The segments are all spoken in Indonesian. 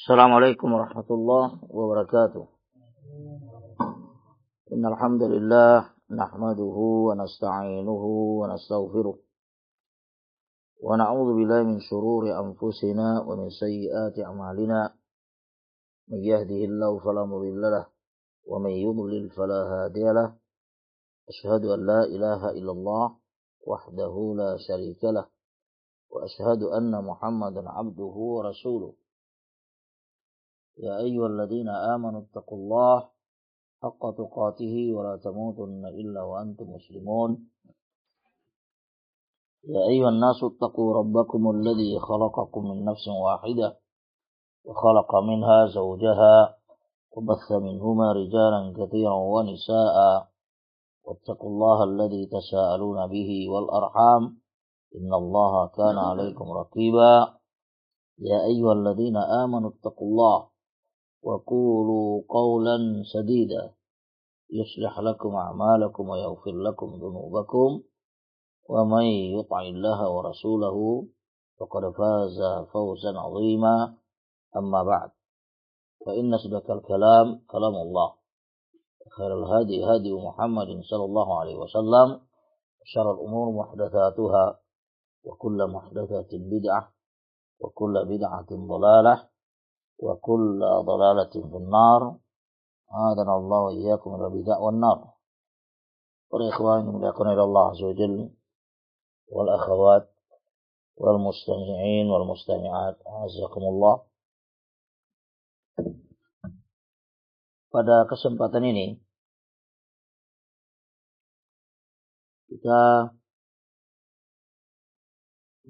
Assalamualaikum warahmatullahi wabarakatuh. Innal hamdalillah nahmaduhu wa nasta'inuhu wa nastaghfiruh wa na'udzu billahi min shururi anfusina wa min sayyiati a'malina. May yahdihillahu fala mudilla lahu wa may yudlil fala hadiya lahu. Asyhadu an la ilaha illallah wahdahu la syarika lahu wa asyhadu anna Muhammadan 'abduhu wa rasuluh. Ya ayyuhalladzina amanu taqullaha haqqa tuqatih wa la tamutunna illa wa antum muslimun. Ya ayyuhan nasu taqu rabbakumul ladzi khalaqakum min nafsin wahidah wa khalaqa minha zawjaha wa batha minhuma rijalan katsiran wa nisaa'a wattaqullaha alladzi tasaaluna bihi wal arham innallaha kana 'alaikum raqiba. Ya ayyuhalladzina amanu taqullaha wa qulu qawlan sadida yuslih lakum a'malakum wa yaghfir lakum dhunubakum wa may yuti'illaha wa rasulahu faqad faza fawzan 'azima. Amma ba'd, fa inna asdaqal kalam kalamullah wa khairal hadi hadi Muhammadin sallallahu alaihi wasallam wa syarrul umur muhdatsatuha wa kullu muhdatsatin bid'ah wa kullu bid'atin dhalalah wa kullu dhalalatin finnar. Adana Allah wa iyyakum min bid'ah wan nar. Para ikhwan yang dimuliakan oleh Allah azza wa jalla wal akhawat wal mustami'in wal mustami'at, azakumullah. Pada kesempatan ini kita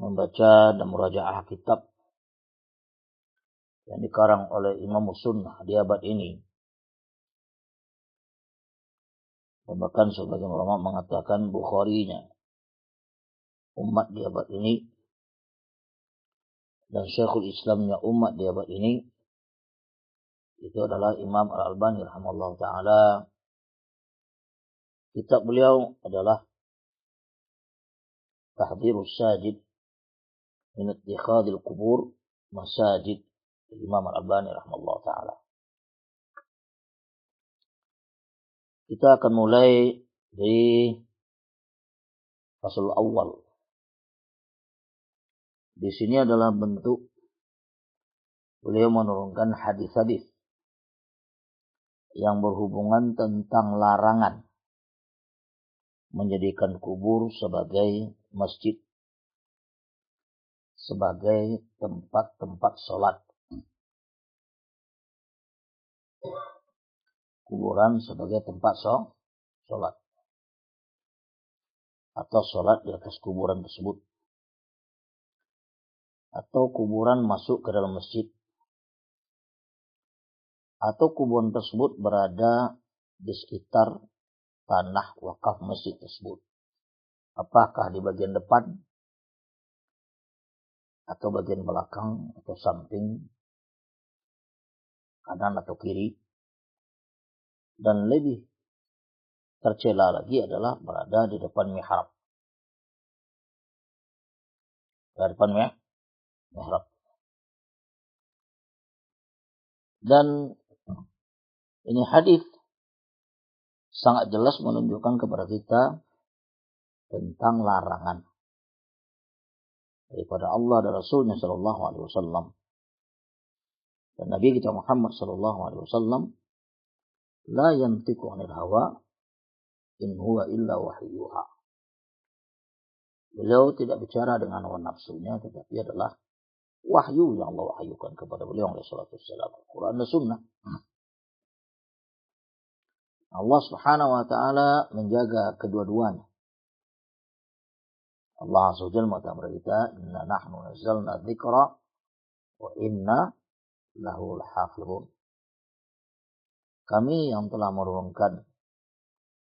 membaca dan murajaah kitab yang dikarang oleh Imam Sunnah di abad ini. Dan bahkan sebagian ulama mengatakan Bukharinya umat di abad ini dan Syekhul Islamnya umat di abad ini itu adalah Imam Al-Albani rahimahullah ta'ala. Kitab beliau adalah Tahdhirus Sajid min ittikhadil qubur masajid, Imam Al-Albani rahimahullah ta'ala. Kita akan mulai dari fasal awal. Di sini adalah bentuk beliau menurunkan hadis-hadis yang berhubungan tentang larangan menjadikan kubur sebagai masjid, sebagai tempat-tempat sholat. Kuburan sebagai tempat sholat atau sholat di atas kuburan tersebut, atau kuburan masuk ke dalam masjid, atau kuburan tersebut berada di sekitar tanah wakaf masjid tersebut. Apakah di bagian depan atau bagian belakang atau samping, kanan atau kiri. Dan lebih tercela lagi adalah berada di depan mihrab. Di depan mihrab. Dan ini hadis sangat jelas menunjukkan kepada kita tentang larangan daripada Allah dan Rasulnya sallallahu alaihi wasallam. Dan Nabi kita Muhammad sallallahu alaihi wasallam la yantiqu 'anil hawa in huwa illa wahyuha. Beliau tidak bicara dengan hawa nafsunya, tetapi adalah wahyu yang Allah wahyukan kepada beliau alaihi salatu wassalam, Al-Quran dan Sunnah. Allah Subhanahu wa taala menjaga kedua-duanya. Allah azza wa jalla berkata kita, inna nahnu nazzalna dzikra wa inna lahu lahafizun. Kami yang telah menurunkan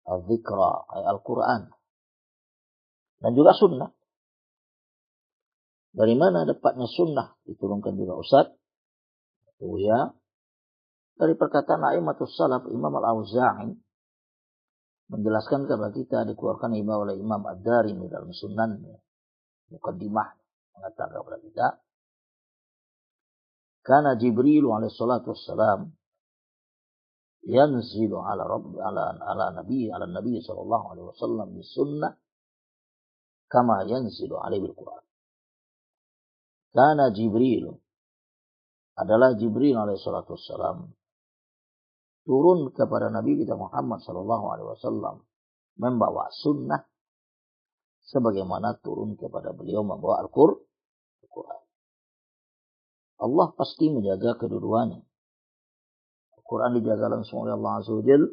al-dzikra, Al-Quran, dan juga sunnah. Dari mana dapatnya sunnah diturunkan juga Ustaz? Itu ya, dari perkataan a'immatus salaf. Imam Al-Auza'i menjelaskan kepada kita, dikeluarkan oleh Imam Ad-Darimi dalam Sunannya, Muqaddimah, mengatakan kepada kita, Kana Jibril alaihi salatu wassalam yanzilu ala nabi sallallahu alaihi wasallam bisunnah kama yanzilu alaihi bil-Quran. Kana Jibril adalah Jibril alaihi salatu wassalam turun kepada Nabi kita Muhammad sallallahu alaihi wasallam membawa sunnah sebagaimana turun kepada beliau membawa Al-Quran. Allah pasti menjaga kedua-duanya. Al-Quran dijaga langsung oleh Allah Azza wa Jalla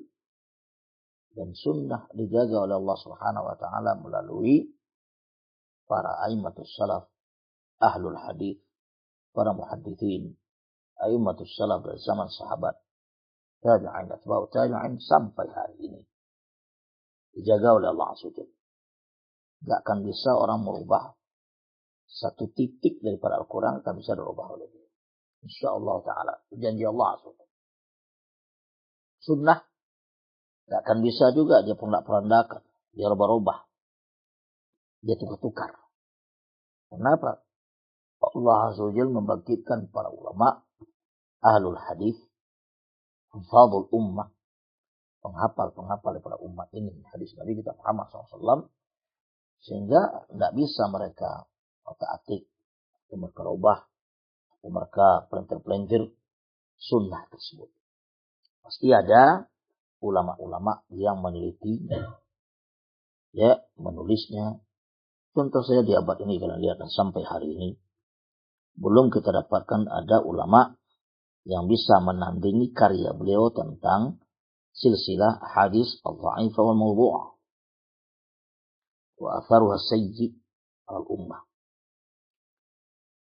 dan sunnah dijaga oleh Allah Subhanahu wa taala melalui para a'immatus salaf, ahlul hadis, para muhadditsin, a'immatus salaf dari zaman sahabat, tabi'in, atba'u tabi'in sampai hari ini. Dijaga oleh Allah Azza wa Jalla. Enggak akan bisa orang merubah satu titik daripada Al-Quran, akan bisa dirubah oleh dia. Insyaallah taala, janji Allah Azza wa Jalla. Sunnah tidak akan bisa juga dia perandakan, dia rubah-rubah, dia tukar-tukar. Kenapa? Allah Azza wa Jalla membangkitkan para ulama, ahlul hadis, hafadhul ummah, penghafal daripada umat ini hadis Nabi kita Muhammad SAW, sehingga tidak bisa mereka otak-atik, mereka rubah, mereka pelintir-pelintir sunnah tersebut. Pasti ada ulama-ulama yang meneliti, ya, menulisnya. Contoh saya di abad ini, kalian lihat sampai hari ini, belum kita dapatkan ada ulama yang bisa menandingi karya beliau tentang silsilah hadis al-dha'ifah wal mawdu'ah wa atharuha sayyi al-ummah.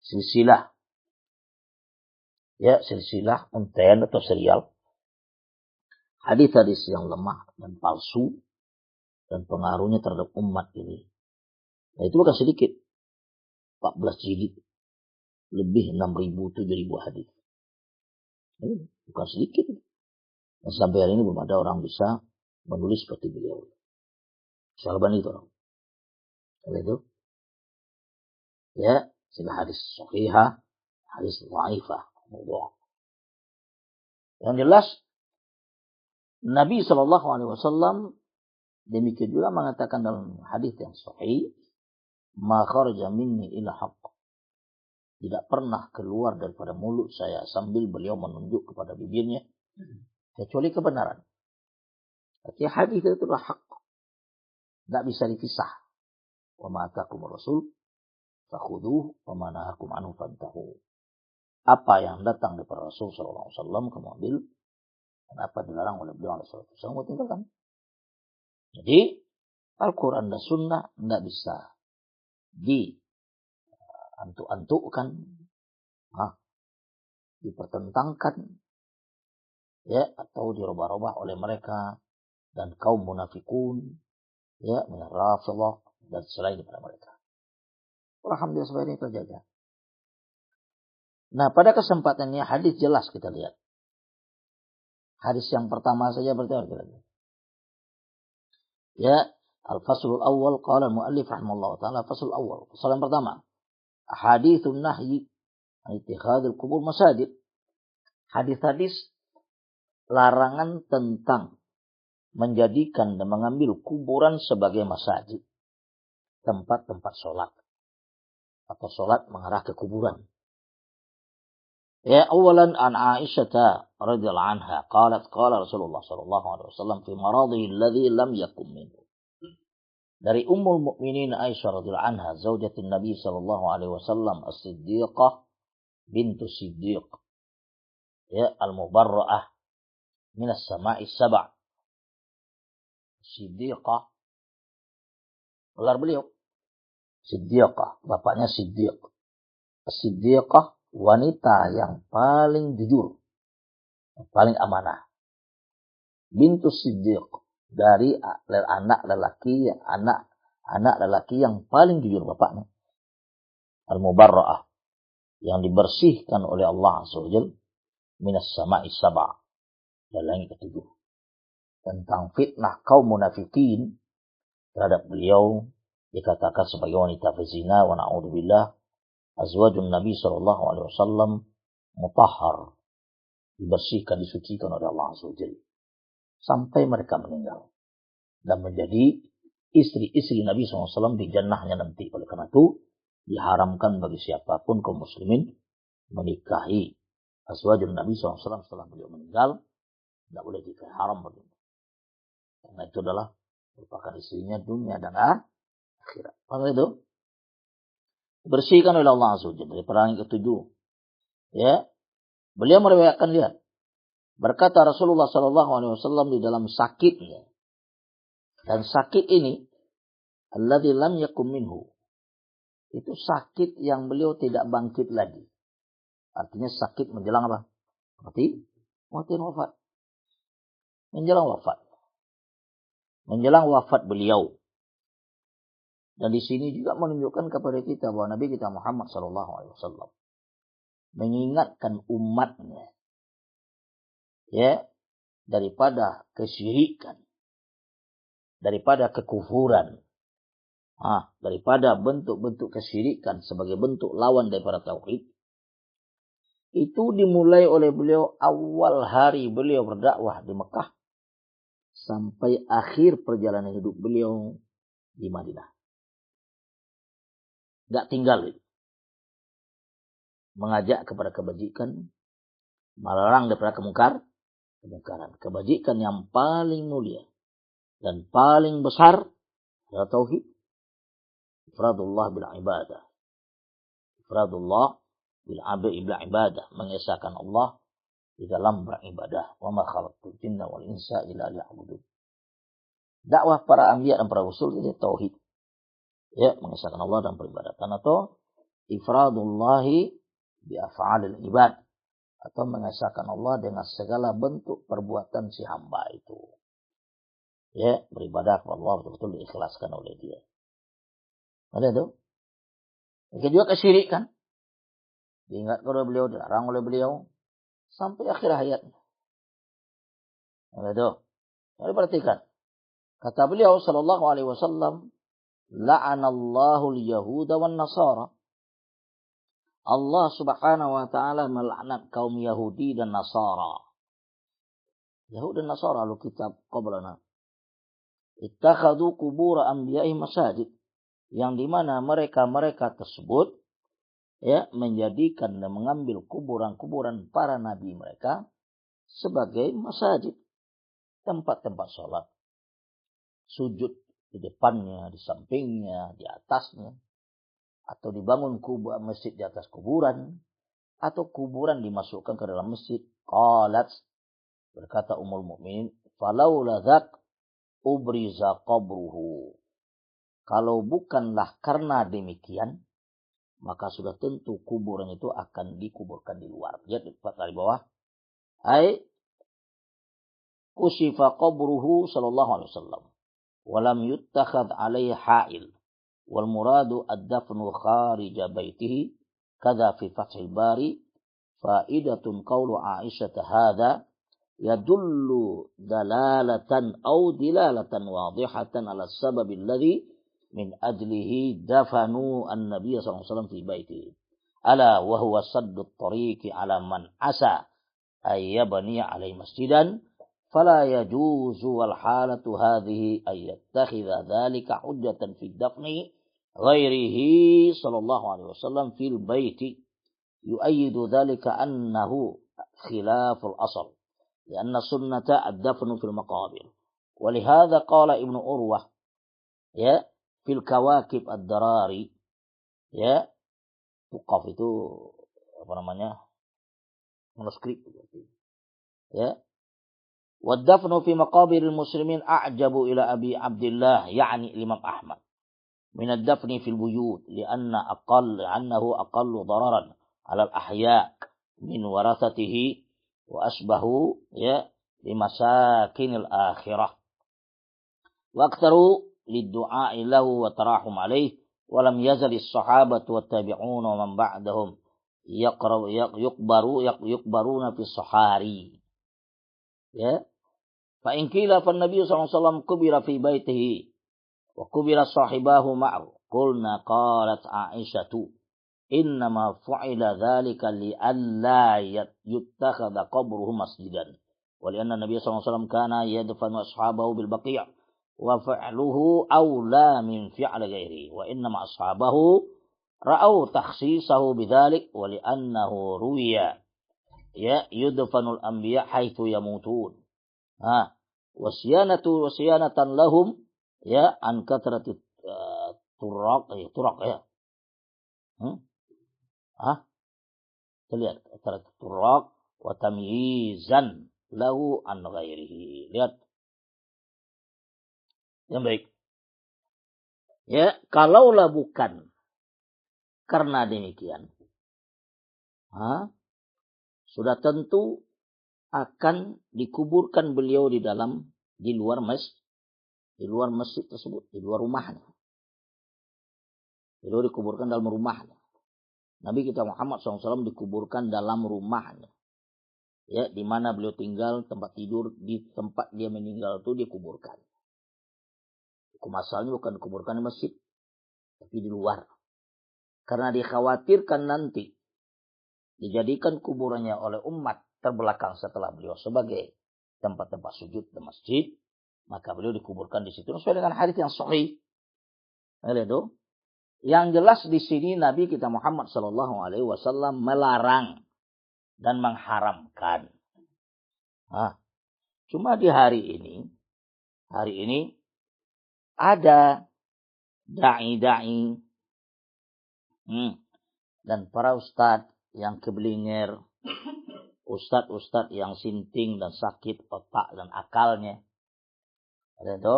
Silsilah, ya, silsilah untayan atau serial hadis-hadis yang lemah dan palsu dan pengaruhnya terhadap umat ini. Nah, itu bukan sedikit. 14 jilid, lebih 6.000, 7.000 hadis. Ini bukan sedikit. Dan sampai hari ini belum ada orang bisa menulis seperti beliau. Syalbani itu orang. Itu, ya, sila hadis sahihah, hadis dhaifah. Yang jelas, Nabi SAW demikian juga mengatakan dalam hadis yang sahih, ma kharaja minni ila haqq. Tidak pernah keluar daripada mulut saya sambil beliau menunjuk kepada bibirnya kecuali kebenaran. Artinya hadis itu adalah hak. Tidak bisa dipisah. Wa ma atakum rasul fakhuduhu wa ma nahakum anhu fantahu. Apa yang datang daripada Rasul sallallahu alaihi wasallam kamu ambil, dan apa dilarang oleh beliau sallallahu alaihi wasallam kamu tinggalkan. Jadi Al-Quran dan Sunnah tidak bisa diantuk-antukkan, dipertentangkan, ya, atau dirubah-rubah oleh mereka dan kaum munafikun, ya, min Rafidhah dan selain daripada mereka. Alhamdulillah sebenarnya ini terjaga. Nah, pada kesempatannya hadis jelas kita lihat. Hadis yang pertama saja berarti kita lihat. Ya, al-faslul awal qala al-muallif rahimahullah taala, faslul awal. Fasal yang pertama, haditsun nahyi an ittikhadil qubur masajid. Hadis-hadis larangan tentang menjadikan dan mengambil kuburan sebagai masjid, tempat-tempat sholat atau sholat mengarah ke kuburan. Ya, awalan an Aisyah radhiyallahu anha qalat qala Rasulullah sallallahu alaihi wasallam fi maradhihi alladhi lam yakum minhu. Dari Ummul Mukminin Aisyah radhiyallahu anha, zaujatin Nabi sallallahu alaihi wasallam, As-Siddiqah bintu Siddiq, ya, al-mubarra'ah min as-sama'i as-sab'. Siddiqah, gelar beliau Siddiqah, bapaknya Siddiq. As-Siddiqah, wanita yang paling jujur, yang paling amanah. Bintu Siddiq, dari anak lelaki yang paling jujur bapaknya. Al-Mubarra'ah, yang dibersihkan oleh Allah Azza wa Jalla minas sama'i sab'a, dari langit ketujuh. Tentang fitnah kaum munafikin terhadap beliau, dikatakan sebagai wanita berzina, wa na'udzubillah, azwajun Nabi sallallahu alaihi wasallam mutahhar, dibersihkan, disucikan oleh Allah Azza wa Jalla sampai mereka meninggal dan menjadi istri-istri Nabi SAW di jannahnya nanti. Oleh karena itu diharamkan bagi siapapun kaum muslimin menikahi azwajun Nabi SAW setelah beliau meninggal. Tidak boleh dikahi, haram baginya. Karena itu adalah merupakan istrinya dunia dan akhirat. Maka itu bersihkan oleh Allah Azza wa Jalla. Dari perang ke-7, ya, beliau meriwayatkan, lihat, berkata Rasulullah SAW di dalam sakitnya, dan sakit ini alladzi lam yakum minhu, itu sakit yang beliau tidak bangkit lagi. Artinya sakit menjelang apa? Mati wafat. Menjelang wafat. Menjelang wafat beliau. Dan di sini juga menunjukkan kepada kita bahwa Nabi kita Muhammad SAW mengingatkan umatnya, ya, daripada kesyirikan, daripada kekufuran, daripada bentuk-bentuk kesyirikan sebagai bentuk lawan daripada tauhid. Itu dimulai oleh beliau awal hari beliau berdakwah di Mekah sampai akhir perjalanan hidup beliau di Madinah. Gak tinggal itu. Mengajak kepada kebajikan, melarang daripada kemungkaran. Kebajikan yang paling mulia dan paling besar adalah tauhid. Ifradullah bil ibadah. Ifradullah bil ibadah, mengesahkan Allah di dalam beribadah. Wa ma khalaqtul jinna wal insa illa liya'budun. Dakwah para anbiya dan para rasul itu tauhid. Ya, mengesahkan Allah dalam peribadatan, atau ifradullahi bi af'alil ibad, atau mengesahkan Allah dengan segala bentuk perbuatan si hamba itu. Ya, beribadah kepada Allah betul-betul diikhlaskan oleh dia. Ada itu. Mungkin juga kesyirikan. Diingat oleh beliau, dilarang oleh beliau sampai akhir hayatnya. Ada itu. Mari perhatikan. Kata beliau sallallahu alaihi wasallam, la'anallahu al-yahuda wan nasara. Allah Subhanahu wa taala melaknat kaum Yahudi dan Nasara. Yahudi dan Nasara lu kitab qablana. Ittakhadhu qubur anbiya'i masajid, yang di mana mereka tersebut, ya, menjadikan dan mengambil kuburan-kuburan para nabi mereka sebagai masjid, tempat-tempat sholat. Sujud di depannya, di sampingnya, di atasnya. Atau dibangun masjid di atas kuburan. Atau kuburan dimasukkan ke dalam masjid. Qalat, berkata Ummul Mukminin, falaula dzak ubriza qabruhu. Kalau bukanlah karena demikian, maka sudah tentu kuburan itu akan dikuburkan di luar. Lihat di bawah. Ai kusifa qabruhu sallallahu alaihi wasallam. Walam yuttakhad alaihi ha'il. Wal muradu ad-dafnu kharija baitihi. Kada fi Fathil Bari. Faidatun qawlu Aisyah hadha yadullu dalalatan au dilalatan wadihatan ala sababil ladhi min ajlihi dafanu an-nabiy sallallahu alaihi wasallam fi baitihi. Ala wa huwa saddu at-tariqi ala man asa ay yabni alaihi masjidan fala yajuzu wal halatu hadhihi ay yattakhidha dhalika hujjatan fi dafni ghairihi sallallahu alaihi wasallam fil baiti yu'ayyidu dhalika annahu khilaful asl lianna sunnata ad-dafnu fil maqabir. Walihada qala Ibnu Urwah, ya, fil kawakib ad-darari, ya, Tuqaf itu apa namanya, manuskrip, ya, wad-dafnu fi maqabiril muslimin a'jabu ila Abi Abdullah, yani Imam Ahmad, min ad-dafni fil buyut li'annahu aqallu dararan 'ala al-ahya' min warathatihi wa asbahu, ya, limasakinil akhirah wa aktharu lid-du'a'i lahu wa tarahum alayhi wa lam yazal as-sahabatu wat tabi'un wa man ba'dahum yuqbaruna fi sahari, ya, fa in qila fa an-nabiy sallallahu alaihi wasallam kubira fi baitihi wa kubira sahibahu ma'ahu qulna qalat Aisyatu innama fu'ila dzalika li'alla yuttakhadha qabruhu masjidan. Wa li'anna Nabi sallallahu alaihi wasallam kana yadfanu ashabahu bil baqi' wa fa'luhu aula min fi'li ghairihi. Wa innama ashabahu ra'au takhsisahu bidzalik wa li'annahu ruwiya yudfanul anbiya haitsu yamutun. Wasiyanatan lahum an katrati turaq ya. Lihat katrati turaq wa tamyizan lahu an ghairihi. Lihat. Yang baik. Ya, kalaulah bukan karena demikian. Sudah tentu akan dikuburkan beliau di luar masjid tersebut, di luar rumahnya. Beliau dikuburkan dalam rumahnya. Nabi kita Muhammad SAW dikuburkan dalam rumahnya. Ya, di mana beliau tinggal, tempat tidur, di tempat dia meninggal itu dia kuburkan. Hukum asalnya bukan dikuburkan di masjid, tapi di luar. Karena dikhawatirkan nanti dijadikan kuburannya oleh umat terbelakang setelah beliau sebagai tempat-tempat sujud di masjid, maka beliau dikuburkan di situ sesuai dengan hadis yang sahih. Yang jelas di sini Nabi kita Muhammad sallallahu alaihi wasallam melarang dan mengharamkan. Cuma di hari ini ada dai-dai dan para ustadz yang keblinger, ustadz-ustadz yang sinting dan sakit otak dan akalnya. Ada itu,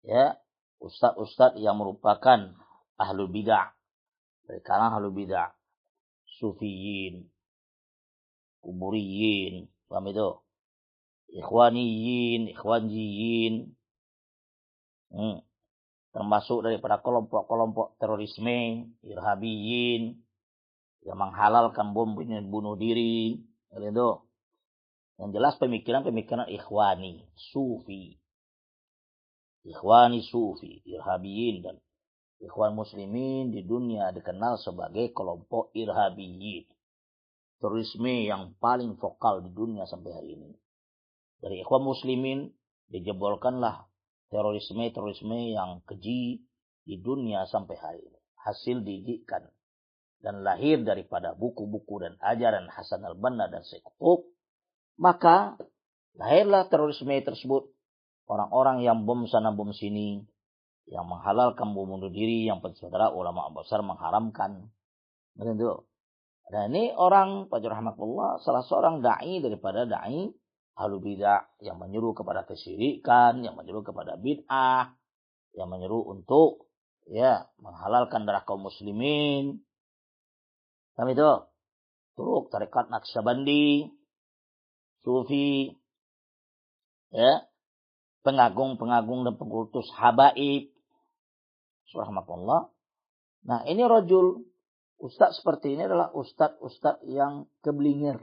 ya, ustadz-ustadz yang merupakan ahlul bidah, dari kalangan ahlul bidah, sufiyin, kuburiyin, paham itu? Ikhwaniyin, ikhwanjiyin, termasuk daripada kelompok-kelompok terorisme, irhabiyin, yang menghalalkan bom bunuh diri, itu. Yang jelas pemikiran ikhwani, sufi, irhabiyin dan ikhwan muslimin di dunia dikenal sebagai kelompok irhabiyin. Terorisme yang paling vokal di dunia sampai hari ini. Dari ikhwan muslimin dijebolkanlah terorisme yang keji di dunia sampai hari ini. Hasil didikan dan lahir daripada buku-buku dan ajaran Hasan al-Banna dan Syekh Qutb, maka lahirlah terorisme tersebut. Orang-orang yang bom sana bom sini, yang menghalalkan bom bunuh diri, yang saudara ulama besar mengharamkan. Begitu. Dan ini orang, Pak Rahmatullah, salah seorang dai daripada dai ahlul bidah yang menyuruh kepada kesyirikan, yang menyuruh kepada bid'ah, yang menyuruh untuk menghalalkan darah kaum muslimin. Kami itu turuk tarekat Naqsyabandi, sufi, pengagung-pengagung dan pengkultus habaib. Subhanallah. Nah, ini rajul ustaz seperti ini adalah ustaz yang keblinger.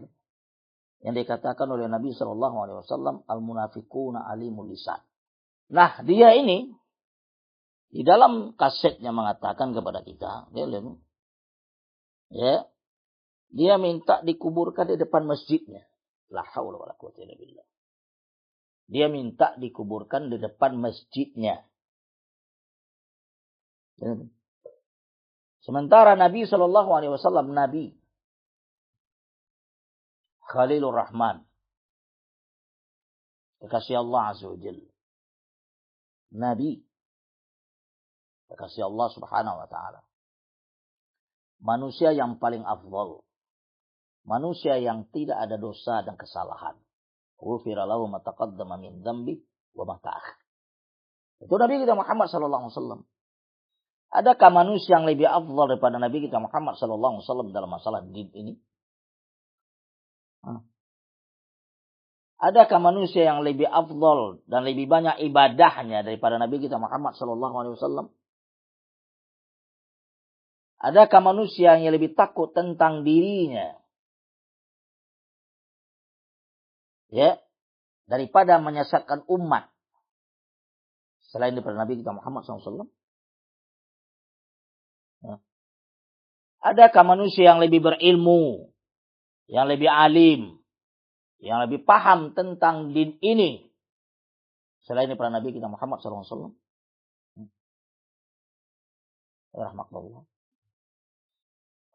Yang dikatakan oleh Nabi SAW, al-munafiquna alimul lisan. Nah, dia ini di dalam kasetnya mengatakan kepada kita, dia minta dikuburkan di depan masjidnya. La haula wala quwwata illa billah. Dia minta dikuburkan di depan masjidnya. Sementara Nabi SAW, Nabi Khalilur Rahman, kekasih Allah Azza wa Jalla, Nabi kekasih Allah Subhanahu wa Ta'ala, manusia yang paling afdal, manusia yang tidak ada dosa dan kesalahan. Ghufira lahu ma taqaddama min dzambi wa ma ta'akhkhar. Itu Nabi kita Muhammad sallallahu alaihi wasallam. Adakah manusia yang lebih afdal daripada Nabi kita Muhammad sallallahu alaihi wasallam dalam masalah din ini? Adakah manusia yang lebih afdal dan lebih banyak ibadahnya daripada Nabi kita Muhammad sallallahu alaihi wasallam? Adakah manusia yang lebih takut tentang dirinya daripada menyesatkan umat selain daripada Nabi kita Muhammad SAW? Adakah manusia yang lebih berilmu, yang lebih alim, yang lebih paham tentang din ini selain para nabi kita Muhammad SAW? Rahmatullah.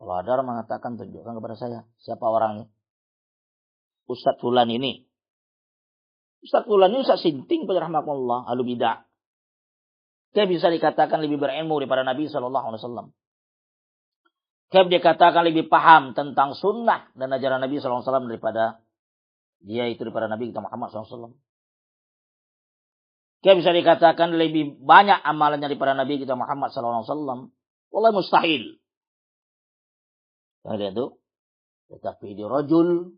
Kalau ada orang mengatakan, tunjukkan kepada saya siapa orangnya. Ustaz Fulan ini. Ustaz Fulan ini Ustaz Sinting pada rahmatullah, ahlu bidah. Dia bisa dikatakan lebih berilmu daripada Nabi SAW. Dia dikatakan lebih paham tentang sunnah dan ajaran Nabi SAW daripada Nabi kita Muhammad SAW. Dia bisa dikatakan lebih banyak amalannya daripada Nabi kita Muhammad SAW. Wallahi mustahil. Yang itu, tetapi di rajul,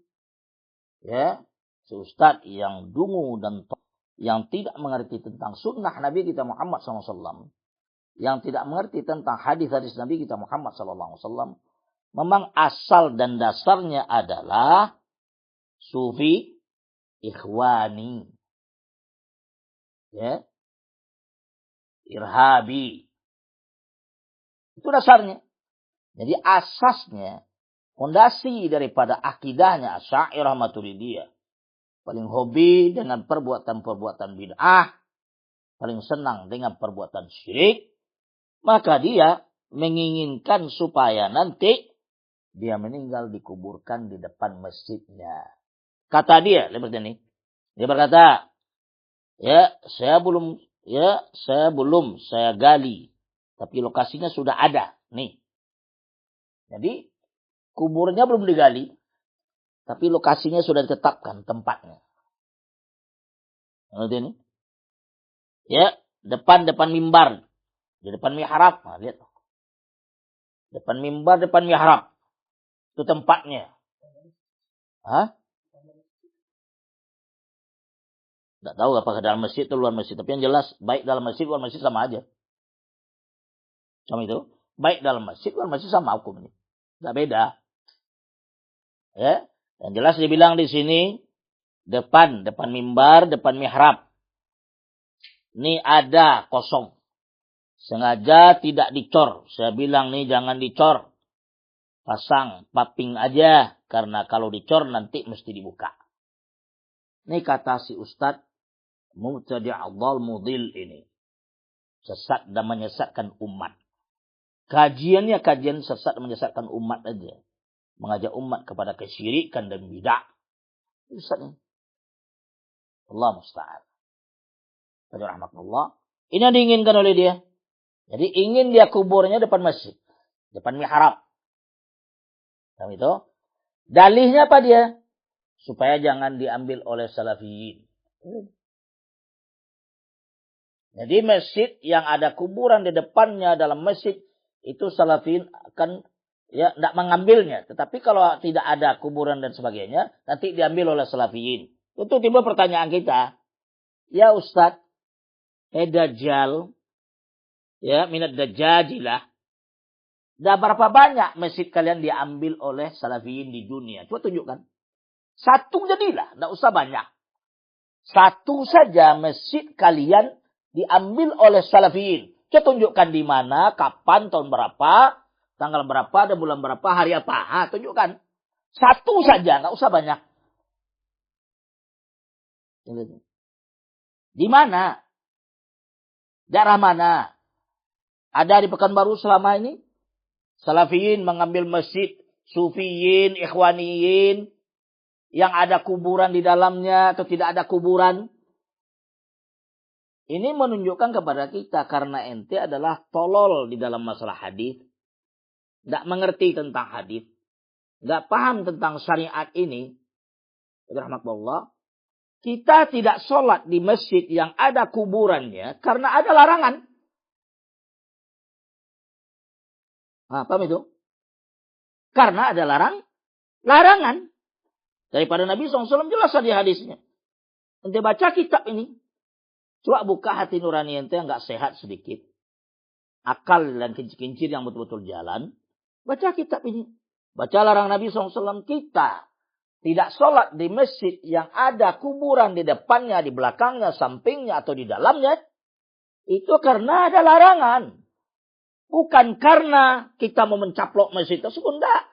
ya, si ustaz yang dungu dan yang tidak mengerti tentang sunnah Nabi kita Muhammad SAW, yang tidak mengerti tentang hadis-hadis Nabi kita Muhammad SAW, memang asal dan dasarnya adalah sufi ikhwani, ya, irhabi. Itu dasarnya. Jadi asasnya, fondasi daripada akidahnya Asy'ariyah Maturidiyah, paling hobi dengan perbuatan-perbuatan bid'ah, paling senang dengan perbuatan syirik, maka dia menginginkan supaya nanti dia meninggal dikuburkan di depan masjidnya. Kata dia, seperti ini. Dia berkata, saya belum gali, tapi lokasinya sudah ada. Nih. Jadi kuburnya belum digali, tapi lokasinya sudah ditetapkan tempatnya. Seperti ini. Ya, depan mimbar, di depan mihrab. Nah, lihat. Depan mimbar, depan mihrab. Itu tempatnya. Hah? Tidak tahu apakah dalam masjid atau luar masjid. Tapi yang jelas, baik dalam masjid, luar masjid sama aja. Cuma itu. Baik dalam masjid, luar masjid sama hukumnya. Tidak beda. Ya. Yang jelas dibilang di sini, depan mimbar, depan mihrab. Ini ada kosong. Sengaja tidak dicor. Saya bilang nih jangan dicor. Pasang paping aja. Karena kalau dicor nanti mesti dibuka. Ini kata si Ustadz. Mubtadi' dhal mudil ini. Sesat dan menyesatkan umat. Kajiannya kajian sesat dan menyesatkan umat aja. Mengajak umat kepada kesyirikan dan bid'ah. Ustadz. Allah musta'an. Rahmatullah. Ini yang diinginkan oleh dia. Jadi ingin dia kuburnya depan masjid. Depan mihrab. Yang itu. Dalihnya apa dia? Supaya jangan diambil oleh salafiyin. Jadi masjid yang ada kuburan di depannya dalam masjid. Itu salafiyin akan tidak mengambilnya. Tetapi kalau tidak ada kuburan dan sebagainya. Nanti diambil oleh salafiyin. Itu timbul pertanyaan kita. Ya Ustadz. Dajjal. Ya, minat dajajilah. Dah berapa banyak masjid kalian diambil oleh salafiyin di dunia? Coba tunjukkan. Satu jadilah, tidak usah banyak. Satu saja masjid kalian diambil oleh salafiyin. Coba tunjukkan di mana, kapan, tahun berapa, tanggal berapa, dan bulan berapa, hari apa. Tunjukkan. Satu saja, tidak usah banyak. Di mana? Daerah mana? Ada di Pekanbaru selama ini? Salafiyin mengambil masjid, sufiyin, ikhwaniyin, yang ada kuburan di dalamnya atau tidak ada kuburan. Ini menunjukkan kepada kita karena ente adalah tolol di dalam masalah hadis, tidak mengerti tentang hadis, tidak paham tentang syariat ini. Rahmatullah. Kita tidak sholat di masjid yang ada kuburannya karena ada larangan. Paham itu? Karena ada larangan. Daripada Nabi SAW jelas di hadisnya. Ente baca kitab ini. Coba buka hati nurani ente yang gak sehat sedikit. Akal dan kincir-kincir yang betul-betul jalan. Baca kitab ini. Baca larang Nabi SAW. Kita tidak sholat di masjid yang ada kuburan di depannya, di belakangnya, sampingnya, atau di dalamnya. Itu karena ada larangan. Bukan karena kita mau mencaplok masjid tersebut, enggak.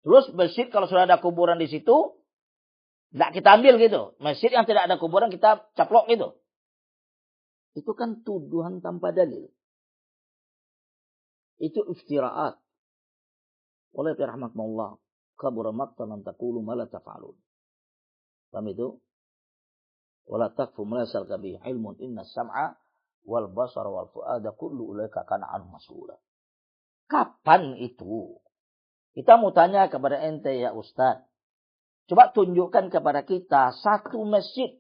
Terus masjid kalau sudah ada kuburan di situ, enggak kita ambil gitu. Masjid yang tidak ada kuburan kita caplok gitu. Itu kan tuduhan tanpa dalil. Itu iftiraat. Oleh rahmatullah. Kabura maqtan an taqulu ma la taf'alun. Paham itu? Wala taqfu ma laysa bihi ilmun inna sam'a wal basara wal fuada kullu ulaika kana an mas'ula. Kapan itu? Kita mau tanya kepada ente ya Ustaz. Coba tunjukkan kepada kita satu masjid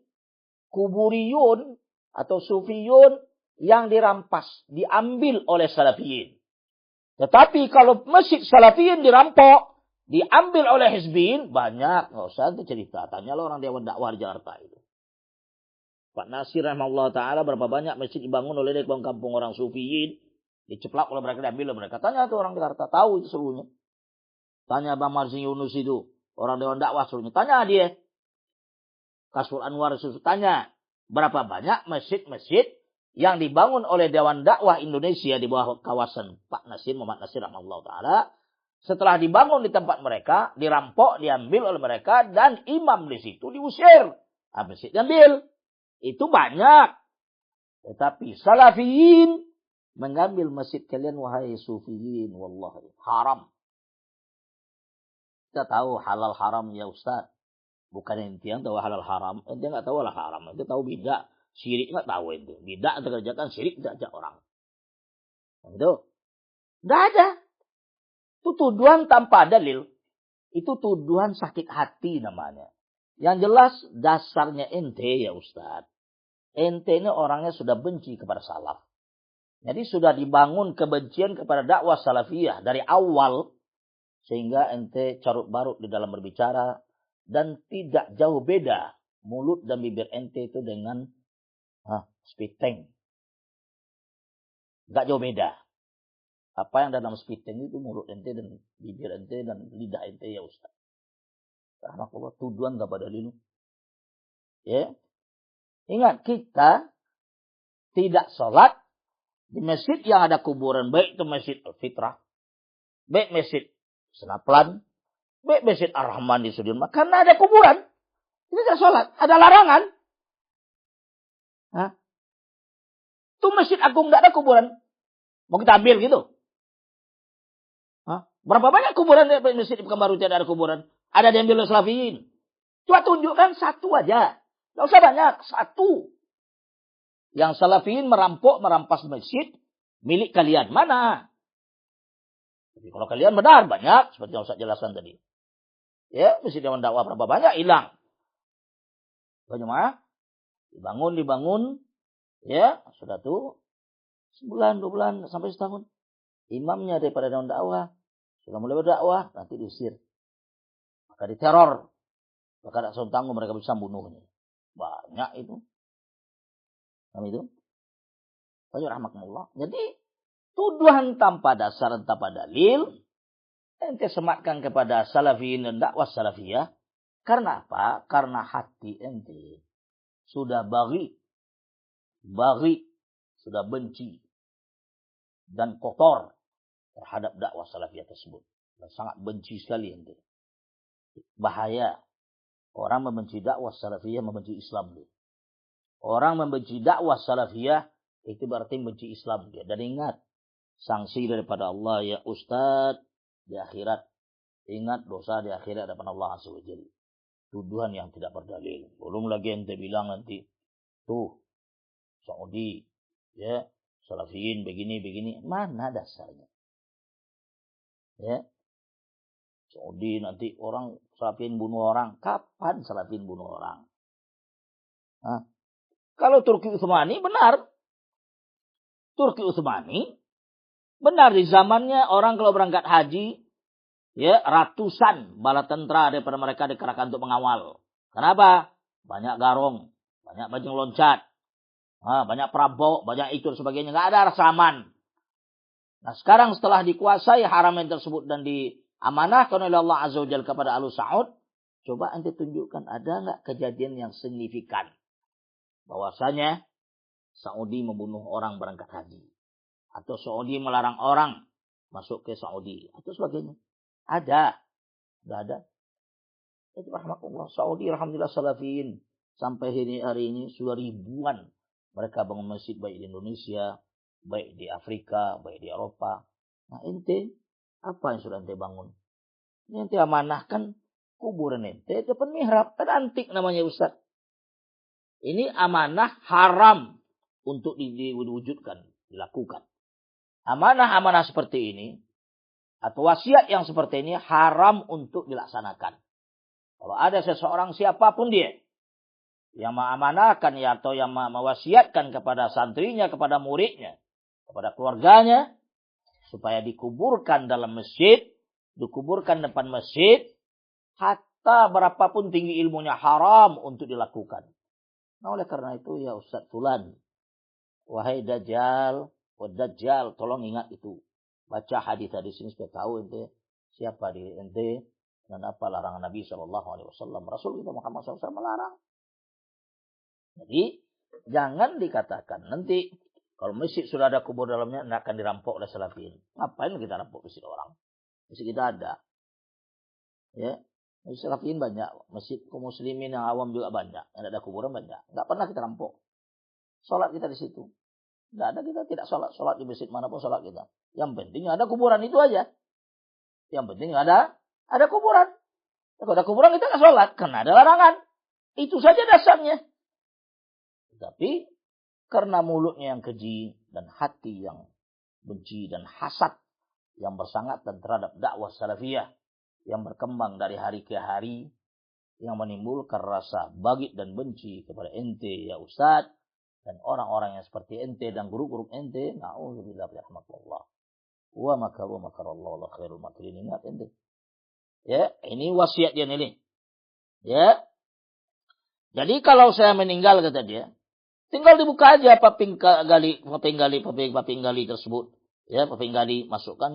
kuburiyun atau sufiyun yang dirampas, diambil oleh salafiyin. Tetapi kalau masjid salafiyin dirampok, diambil oleh hizbiyin, banyak. Nggak usah itu cerita. Tanyalah orang Dewan Dakwah di Jakarta itu. Pak Nasir rahimahullah ta'ala berapa banyak masjid dibangun oleh kampung orang sufiyin. Diceplak oleh mereka, diambil oleh mereka. Tanya tuh orang Jakarta, tahu itu seluruhnya. Tanya Bang Marsin Yunus itu, orang Dewan Dakwah seluruhnya. Tanya dia. Kasful Anwar susu tanya. Berapa banyak masjid-masjid yang dibangun oleh Dewan Dakwah Indonesia di bawah kawasan Pak Nasir, Muhammad Nasir rahimahullah ta'ala. Setelah dibangun di tempat mereka, dirampok, diambil oleh mereka, dan imam di situ diusir. Masjid diambil. Itu banyak. Tetapi salafiyin mengambil masjid kalian, wahai sufiyin, wallahi haram. Kita tahu halal haram ya Ustaz. Bukan ente yang tahu halal haram. Ente nggak tahu halal haram. Ente tahu bidah. Syirik nggak tahu ente. Bidah ente kerjakan, syirik tidak ajak orang. Itu. Nggak ada. Itu tuduhan tanpa dalil. Itu tuduhan sakit hati namanya. Yang jelas dasarnya ente ya Ustaz. Ente ini orangnya sudah benci kepada salaf. Jadi sudah dibangun kebencian kepada dakwah salafiyah dari awal. Sehingga ente carut barut di dalam berbicara. Dan tidak jauh beda mulut dan bibir ente itu dengan speed tank. Gak jauh beda. Apa yang dalam speed tank itu mulut ente dan bibir ente dan lidah ente ya Ustaz. Karena Allah tuduhan kepada dalil. Ya. Ingat kita tidak sholat di masjid yang ada kuburan. Baik itu masjid Al-Fitrah. Baik masjid Senaplan. Baik masjid Ar-Rahman di Sudirman. Karena ada kuburan. Kita tidak sholat. Ada larangan. Itu masjid agung tidak ada kuburan. Mau kita ambil gitu. Berapa banyak kuburan di masjid di Pekanbaru tidak ada kuburan? Ada diambil oleh salafiyin. Coba tunjukkan satu aja. Tidak usah banyak. Satu. Yang salafiyin merampas masjid milik kalian. Mana? Jadi kalau kalian benar, banyak. Seperti yang Ustaz jelaskan tadi. Ya, masjid Dewan Dakwah berapa banyak? Hilang. Bagaimana? Dibangun. Ya, sudah tuh. Sebulan, 2 bulan, sampai setahun. Imamnya daripada Dewan Dakwah. Sudah mulai berdakwah, nanti diusir. Maka diteror. Maka tidak sanggup tanggung mereka bisa membunuhnya. Banyak itu. Kami itu. Banyak rahmatullah. Jadi, tuduhan tanpa dasar dan tanpa dalil. Ente sematkan kepada salafiyin dan dakwah salafiyah. Karena apa? Karena hati ente sudah bagi. Sudah benci. Dan kotor terhadap dakwah salafiyah tersebut. Dan sangat benci sekali ente. Bahaya. Orang membenci dakwah salafiyah, membenci Islam dia. Orang membenci dakwah salafiyah, itu berarti membenci Islam dia. Dan ingat, sanksi daripada Allah ya Ustaz, di akhirat. Ingat dosa di akhirat hadapan Allah Azza wa Jalla. Tuduhan yang tidak berdalil. Belum lagi ente bilang nanti, tuh, Saudi, ya, salafiyin begini. Mana dasarnya? Ya. Saudi nanti orang salafiyin bunuh orang. Kapan salafiyin bunuh orang? Kalau Turki Utsmani benar. Turki Utsmani benar di zamannya orang kalau berangkat haji, ya, ratusan bala tentara daripada mereka dikerahkan untuk mengawal. Kenapa? Banyak garong, banyak bajing loncat, banyak perampok, banyak itu dan sebagainya. Nggak ada rasa aman. Nah sekarang setelah dikuasai haramin tersebut dan diamanahkan oleh Allah Azza wa Jalla kepada Alu Saud, coba ente tunjukkan ada nggak kejadian yang signifikan bahwasanya Saudi membunuh orang berangkat haji. Atau Saudi melarang orang masuk ke Saudi. Atau sebagainya. Ada. Tidak ada. Itu rahmatullah. Saudi alhamdulillah salafiyin. Sampai hari ini sudah ribuan. Mereka bangun masjid baik di Indonesia, baik di Afrika, baik di Eropa. Nah ente, apa yang sudah ente bangun? Ini ente amanahkan kuburan ente depan mihrab. Kan antik namanya Ustaz. Ini amanah haram untuk diwujudkan, dilakukan. Amanah-amanah seperti ini, atau wasiat yang seperti ini, haram untuk dilaksanakan. Kalau ada seseorang siapapun dia, yang mengamanahkan ya, atau yang mewasiatkan kepada santrinya, kepada muridnya, kepada keluarganya, supaya dikuburkan dalam masjid, dikuburkan depan masjid, hatta berapapun tinggi ilmunya, haram untuk dilakukan. Nah oleh karena itu ya Ustaz Fulan, wahai Dajjal, Dajjal, tolong ingat itu. Baca hadis-hadis ini supaya tahu ente siapa diri ente dan apa larangan Nabi SAW. Rasul kita Muhammad SAW melarang. Jadi jangan dikatakan nanti kalau masjid sudah ada kubur dalamnya tidak akan dirampok oleh salafiyin. Ngapain kita rampok masjid orang? Masjid kita ada. Ya, masjid salafiyin banyak, masjid kaum muslimin yang awam juga banyak, yang ada kuburan banyak. Enggak pernah kita rampok. Salat kita di situ. Tidak ada, kita tidak salat di masjid manapun salat kita. Yang penting ada kuburan itu aja. Yang penting ada kuburan. Kalau ada kuburan kita nggak salat karena ada larangan. Itu saja dasarnya. Tapi karena mulutnya yang keji dan hati yang benci dan hasad yang bersangatan terhadap dakwah salafiyah yang berkembang dari hari ke hari, yang menimbulkan rasa bagit dan benci kepada ente ya Ustaz, dan orang-orang yang seperti ente dan guru-guru ente, na'udzubillah rahmatullah. Wa makarallahu la khairul makirin. Ingat ente. Ya, ini wasiat dia ini. Ya. Jadi kalau saya meninggal kata dia, tinggal dibuka aja papinggali tersebut. Ya, papinggali masukkan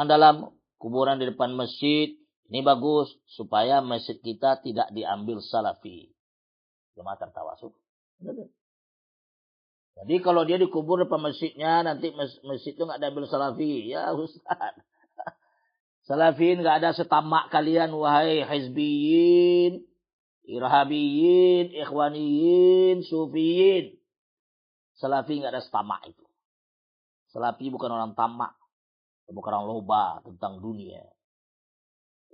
dalam kuburan di depan masjid. Ini bagus supaya masjid kita tidak diambil salafi. Jemaah tertawasuk. Jadi kalau dia dikubur depan masjidnya, nanti masjid itu nggak diambil salafi. Ya Ustaz. Salafiyin nggak ada setamak kalian, wahai hizbiyin, irhabiyin, ikhwaniyin, sufiyin. Salafi nggak ada setamak itu. Salafi bukan orang tamak, bukan orang loba tentang dunia.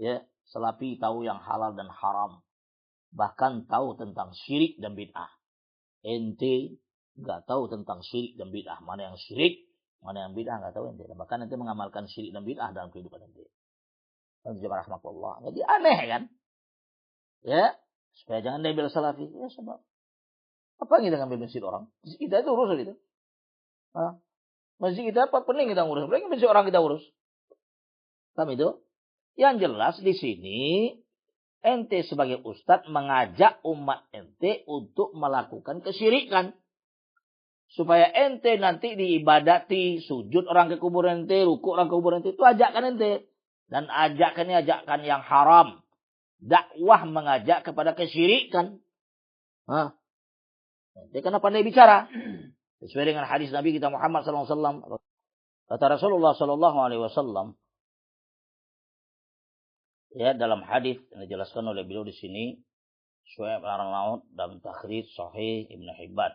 Ya, salafi tahu yang halal dan haram. Bahkan tahu tentang syirik dan bid'ah. Ente nggak tahu tentang syirik dan bid'ah. Mana yang syirik, mana yang bid'ah nggak tahu ente. Bahkan ente mengamalkan syirik dan bid'ah dalam kehidupan ente. Rahmatullah. Jadi aneh kan? Ya, supaya jangan diambil salafi. Ya sebab apa yang kita ngambil masjid orang? Masjid kita itu urus gitu. Masjid kita apa pening kita urus? Berarti masjid orang kita urus. Paham itu? Yang jelas di sini ente sebagai ustadz mengajak umat ente untuk melakukan kesyirikan. Supaya ente nanti diibadati, sujud orang ke kuburan ente, rukuk orang ke kuburan ente, itu ajakan ente. Dan ajakan yang haram. Dakwah mengajak kepada kesyirikan. Ente kenapa pandai bicara? Sesuai dengan hadis Nabi kita Muhammad SAW. Kata Rasulullah SAW. Ya, dalam hadis yang dijelaskan oleh beliau di sini, Syuaib al-Arnaud dalam takhrij Sahih Ibnu Hibban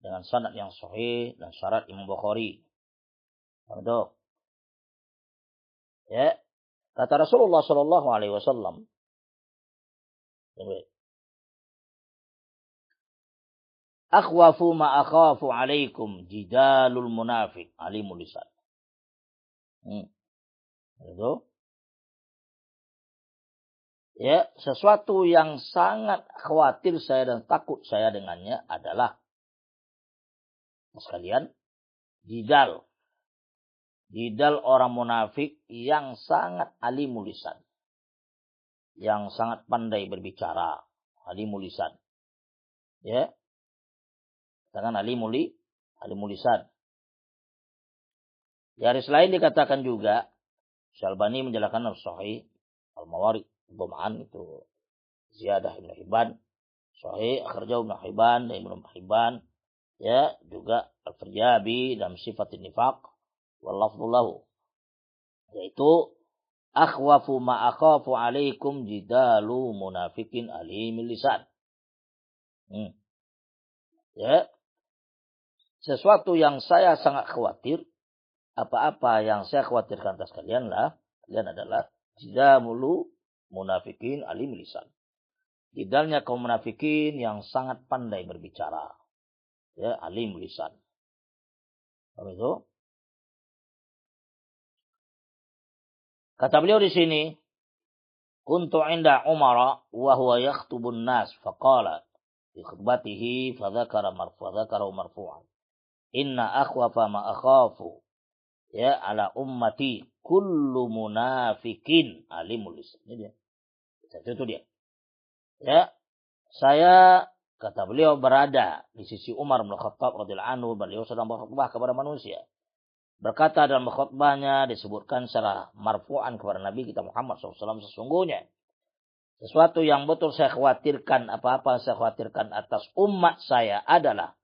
dengan sanad yang sahih dan syarat Imam Bukhari. Betul. Ya, kata Rasulullah SAW. Akhwafu ma akhafu alaikum jidalul munafiq alimul lisan. Betul. Ya, sesuatu yang sangat khawatir saya dan takut saya dengannya adalah sekalian jidal. Jidal orang munafik yang sangat alimul lisan. Yang sangat pandai berbicara, alimul lisan. Ya. Katakan alimul lisan. Di hadis lain dikatakan juga, Syalbani menjelaskan Sahih Al-Mawarid Dhum'an itu Ziyadah Ibn Hibban, Sahih Akhrajahu Ibn Hibban dan Ibn Hibban ya juga Al-Firyabi dalam sifat nifaq wal lafdhu lahu, yaitu akhwafu ma akhafu alaikum jidalu munafikin alimil lisan. Ya, sesuatu yang saya sangat khawatir, apa-apa yang saya khawatirkan atas kalian adalah jidamulu munafikin alimil lisan. Jidalnya kaum munafikin yang sangat pandai berbicara. Ya, alim lisan. Apa itu? Kata beliau di sini, kuntu inda Umar wa huwa yakhtubun nas faqala fi khutbatihi fadzakara marfu'an. Inna akhwafa ma akhafu ya ala ummati kullu munafikin alimul lisan. Ini dia. Itu dia. Ya, saya kata beliau berada di sisi Umar bin Khattab radhiyallahu anhu, beliau sedang berkhutbah kepada manusia. Berkata dalam khutbahnya disebutkan secara marfu'an kepada Nabi kita Muhammad SAW, sesungguhnya sesuatu yang betul saya khawatirkan, apa-apa saya khawatirkan atas umat saya adalah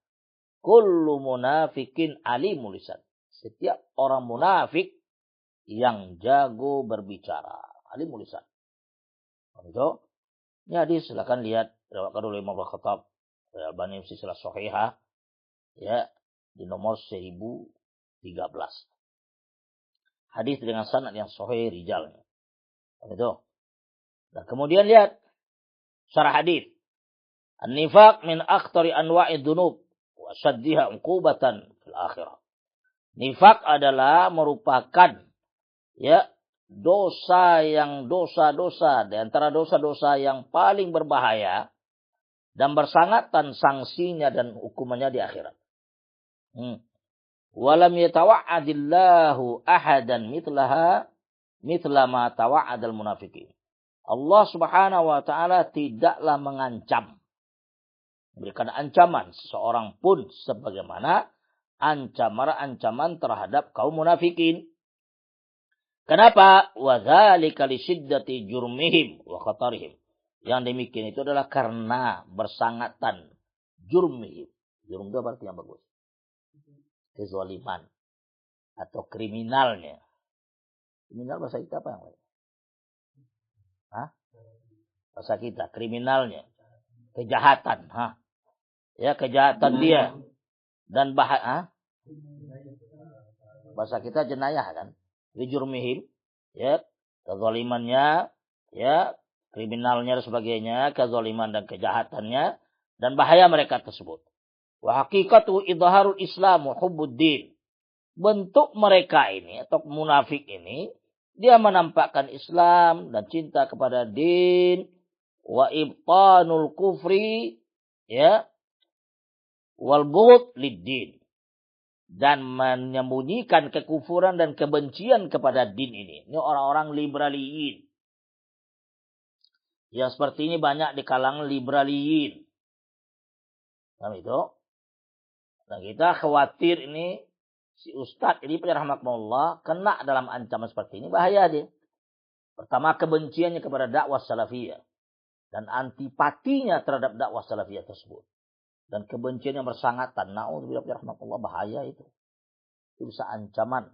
kullu munafikin alimul lisan. Setiap orang munafik yang jago berbicara, alimul lisan. Begitu. Ini hadis silakan lihat riwayat oleh Imam Al-Khattab Al-Albani silsilah shahihah ya di nomor 1013. Hadis dengan sanad yang sahih rijalnya. Begitu. Nah, kemudian lihat syarah hadis. An-nifaq min akhtari anwa'id dzunub wa shaddiha 'uqubatan fil akhirah. Nifaq adalah merupakan ya dosa di antara dosa-dosa yang paling berbahaya dan bersangatan sanksinya dan hukumannya di akhirat. Walam yatawa'adillahu ahadan mithla ma tawa'adal munafiqin. Allah Subhanahu wa taala tidaklah memberikan ancaman seseorang pun sebagaimana ancaman terhadap kaum munafikin. Kenapa? Wa dzalika li syiddati jurmihim wa khatarihim. Yang demikian itu adalah karena bersangatan jurmihim. Jurm itu berarti yang bagus. Kezaliman atau kriminalnya. Kriminal bahasa kita apa yang lain? Bahasa kita kriminalnya. Kejahatan, Ya, kejahatan dia. Dan bahasa kita jenayah kan? Lijurmihim, ya, kezalimannya, ya, kriminalnya dan sebagainya, kezaliman dan kejahatannya, dan bahaya mereka tersebut. Wa haqiqatu idharul Islam wa hubbuddin. Bentuk mereka ini atau munafik ini, dia menampakkan Islam dan cinta kepada din, wa ibtanul kufri, ya, wal bughd lid-din. Dan menyembunyikan kekufuran dan kebencian kepada din ini. Ini orang-orang liberaliin. Yang seperti ini banyak di kalangan liberaliin. Nah itu. Dan kita khawatir ini si Ustadz ini rahmatullah kena dalam ancaman seperti ini. Bahaya dia. Pertama kebenciannya kepada dakwah salafiyah. Dan antipatinya terhadap dakwah salafiyah tersebut. Dan kebencian yang bersangatan. Na'udzubillah rahmatullah, bahaya itu. Itu bisa ancaman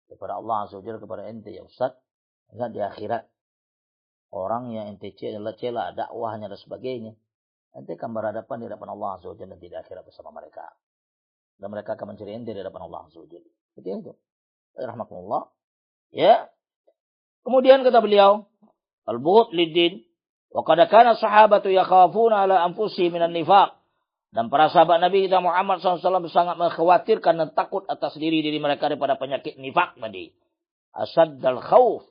kepada Allah Azza wa Jalla, kepada ente ya Ustaz. Ingat di akhirat. Orang yang ente cela dakwahnya dan sebagainya. Ente akan berhadapan di hadapan Allah Azza wa Jalla di akhirat bersama mereka. Dan mereka akan mencari ente di hadapan Allah Azza wa Jalla. Seperti itu. Rahmatullah. Ya. Kemudian kata beliau. Al-bughd lid-din. Wa qad kana sahabatu yakhafuna ala anfusihim minan nifaq. Dan para sahabat Nabi kita Muhammad SAW sangat mengkhawatirkan dan takut atas diri mereka daripada penyakit nifak tadi. Asaddal khawf.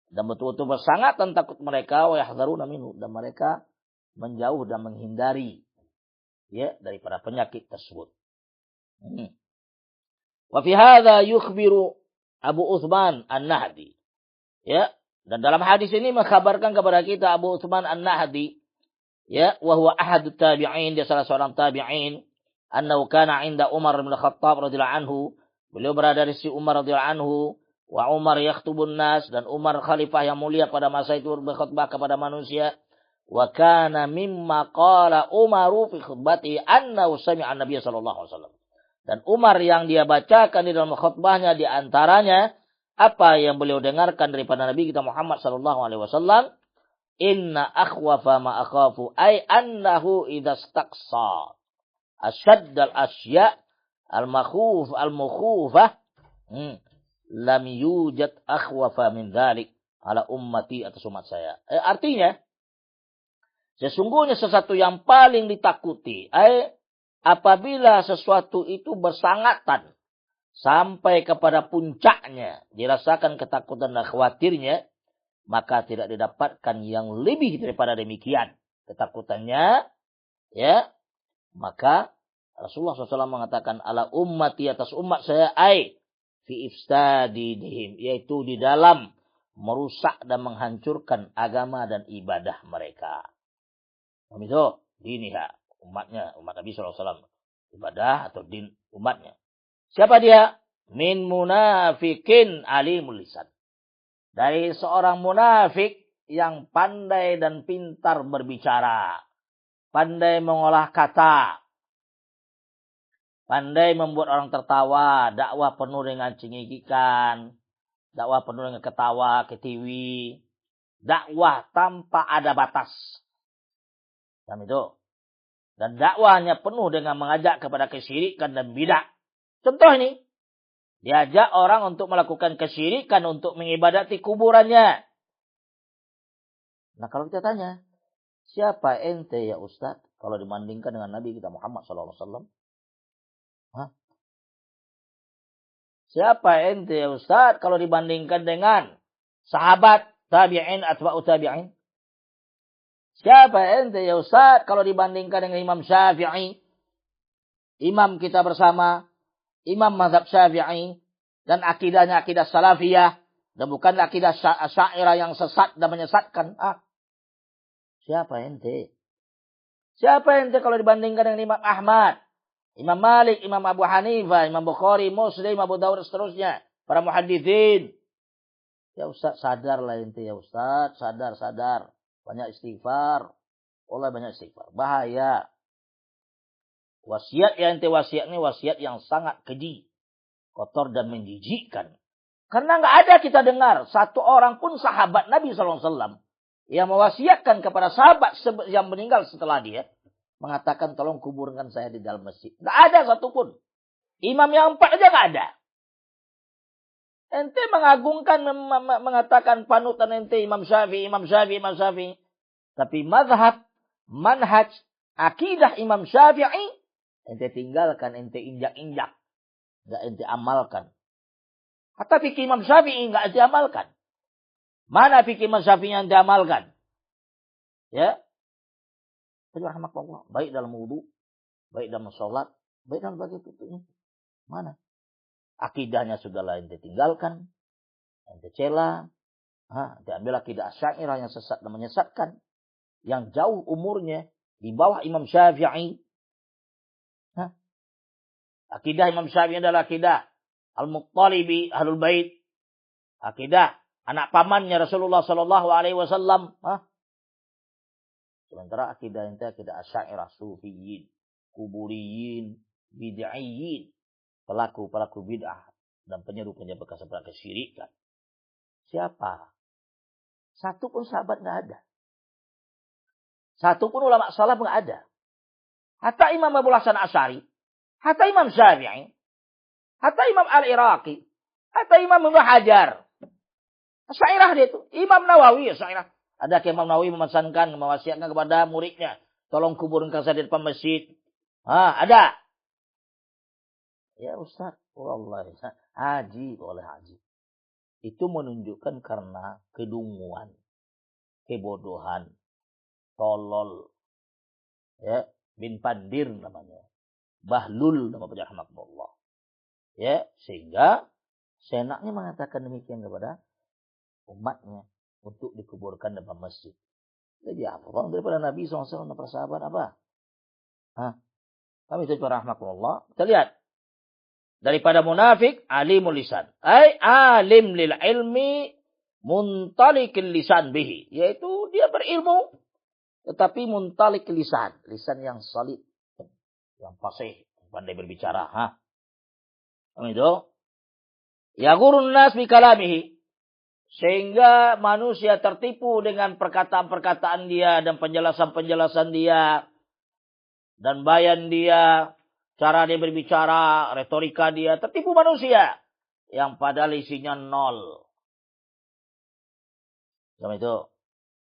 Dan betul-betul bersangat dan takut mereka. Wa yahdharuna minhu. Dan mereka menjauh dan menghindari. Ya, daripada penyakit tersebut. Wa fi hadha yukhbiru Abu Uthman An-Nahdi. Ya. Dan dalam hadis ini mengkhabarkan kepada kita Abu Uthman An-Nahdi. Ya, wa huwa ahadut tabi'in, dia salah seorang tabi'in, annahu kana 'inda Umar bin Khattab radhiyallahu anhu, beliau berada di sisi Umar radhiyallahu anhu, wa Umar yakhtubun nas, dan Umar khalifah yang mulia pada masa itu berkhutbah kepada manusia, Wa kana mimma qala Umaru fi khutbati annahu sami'a an-nabiy sallallahu alaihi wasallam. Dan Umar yang dia bacakan di dalam khutbahnya di antaranya apa yang beliau dengarkan daripada Nabi kita Muhammad sallallahu alaihi wasallam, inna akhwafa ma akhafu ay annahu idza istaqsa asyaddal asya al-mukhufah lam yujad akhwafa min dzalik ala ummati atas umat saya. Artinya sesungguhnya sesuatu yang paling ditakuti apabila sesuatu itu bersangatan sampai kepada puncaknya, dirasakan ketakutan dan khawatirnya, maka tidak didapatkan yang lebih daripada demikian ketakutannya, ya. Maka Rasulullah SAW mengatakan ala ummati atas umat saya fi ifsadihim, yaitu di dalam merusak dan menghancurkan agama dan ibadah mereka. Itu diniha, umatnya, umat Nabi SAW, ibadah atau din umatnya. Siapa dia? Min munafikin alimul lisan. Dari seorang munafik yang pandai dan pintar berbicara. Pandai mengolah kata. Pandai membuat orang tertawa. Dakwah penuh dengan cengikikan. Dakwah penuh dengan ketawa, ketiwi. Dakwah tanpa ada batas. Dan itu. Dan dakwahnya penuh dengan mengajak kepada kesyirikan dan bidah. Contoh ini. Diajak orang untuk melakukan kesyirikan untuk mengibadati kuburannya. Nah kalau kita tanya. Siapa ente ya Ustaz? Kalau dibandingkan dengan Nabi kita Muhammad SAW. Siapa ente ya Ustaz? Kalau dibandingkan dengan sahabat, tabi'in, atba'u tabi'in. Siapa ente ya Ustaz? Kalau dibandingkan dengan Imam Syafi'i. Imam kita bersama. Imam mazhab Syafi'i. Dan akidahnya akidah salafiyah. Dan bukan akidah syairah yang sesat dan menyesatkan. Siapa ente? Siapa ente kalau dibandingkan dengan Imam Ahmad, Imam Malik, Imam Abu Hanifah, Imam Bukhari, Muslim, Abu Dawud, seterusnya. Para muhadithin. Ya Ustaz, sadarlah ente ya Ustaz. Sadar. Banyak istighfar. Allah banyak istighfar. Bahaya. Wasiat yang ente wasiat ini wasiat yang sangat keji. Kotor dan menjijikkan. Karena nggak ada kita dengar. Satu orang pun sahabat Nabi SAW. Yang mewasiatkan kepada sahabat yang meninggal setelah dia. Mengatakan tolong kuburkan saya di dalam masjid. Nggak ada satupun. Imam yang 4 aja nggak ada. Ente mengagungkan, mengatakan panutan ente Imam Syafi'i. Tapi mazhab, manhaj, akidah Imam Syafi'i. Ente tinggalkan, ente injak-injak. Nggak ente amalkan. Hatta fikih Imam Syafi'i nggak ente amalkan. Mana fikih Imam Syafi'i yang ente amalkan? Ya. Rahmatullah. Baik dalam wudu, baik dalam sholat, baik dalam bagian mana? Akidahnya sudahlah ente tinggalkan, ente cela, ente ambil akidah Asy'ariyah yang sesat dan menyesatkan, yang jauh umurnya di bawah Imam Syafi'i. Akidah Imam Syafi'i adalah akidah Al-Muttalibi Ahlul Bait, akidah anak pamannya Rasulullah sallallahu alaihi wasallam. Sementara akidah ente akidah Asy'ariyah, Sufiyin, Kuburiyin, Bid'iyyin, pelaku bid'ah dan penyeru-penyeru kepada kesyirikan. Siapa? Satu pun sahabat nggak ada. Satu pun ulama salaf nggak ada. Hatta Imam Abu Hasan Asy'ari, hatta Imam Syafi'i, hatta Imam Al-Iraqi, hatta Imam Ibnu Hajar. Asy'ariyah dia itu. Imam Nawawi Asy'ariyah. Ada Imam Nawawi memesankan, mewasiatkan kepada muridnya, tolong kuburkan saya di depan masjid. Ada. Ya Ustaz, wallahi haji boleh haji. Itu menunjukkan karena kedunguan, kebodohan, tolol, ya, bin Pandir namanya, Bahlul nama Allah. Ya, sehingga senaknya mengatakan demikian kepada umatnya untuk dikuburkan di depan masjid. Jadi apa daripada Nabi SAW dan para sahabat apa? Kami itu rahmatullah. Kita lihat. Daripada munafik, alimul lisan. Alim lil ilmi muntalikil lisan bihi. Yaitu dia berilmu. tetapi muntalik lisan. Lisan yang salib. Yang fasih. Pandai berbicara. Itu. Yaghurun nas bi kalamihi. Sehingga manusia tertipu dengan perkataan-perkataan dia dan penjelasan-penjelasan dia. Dan bayan dia. Cara dia berbicara. Retorika dia. Tertipu manusia. Yang padahal isinya nol. Sama itu.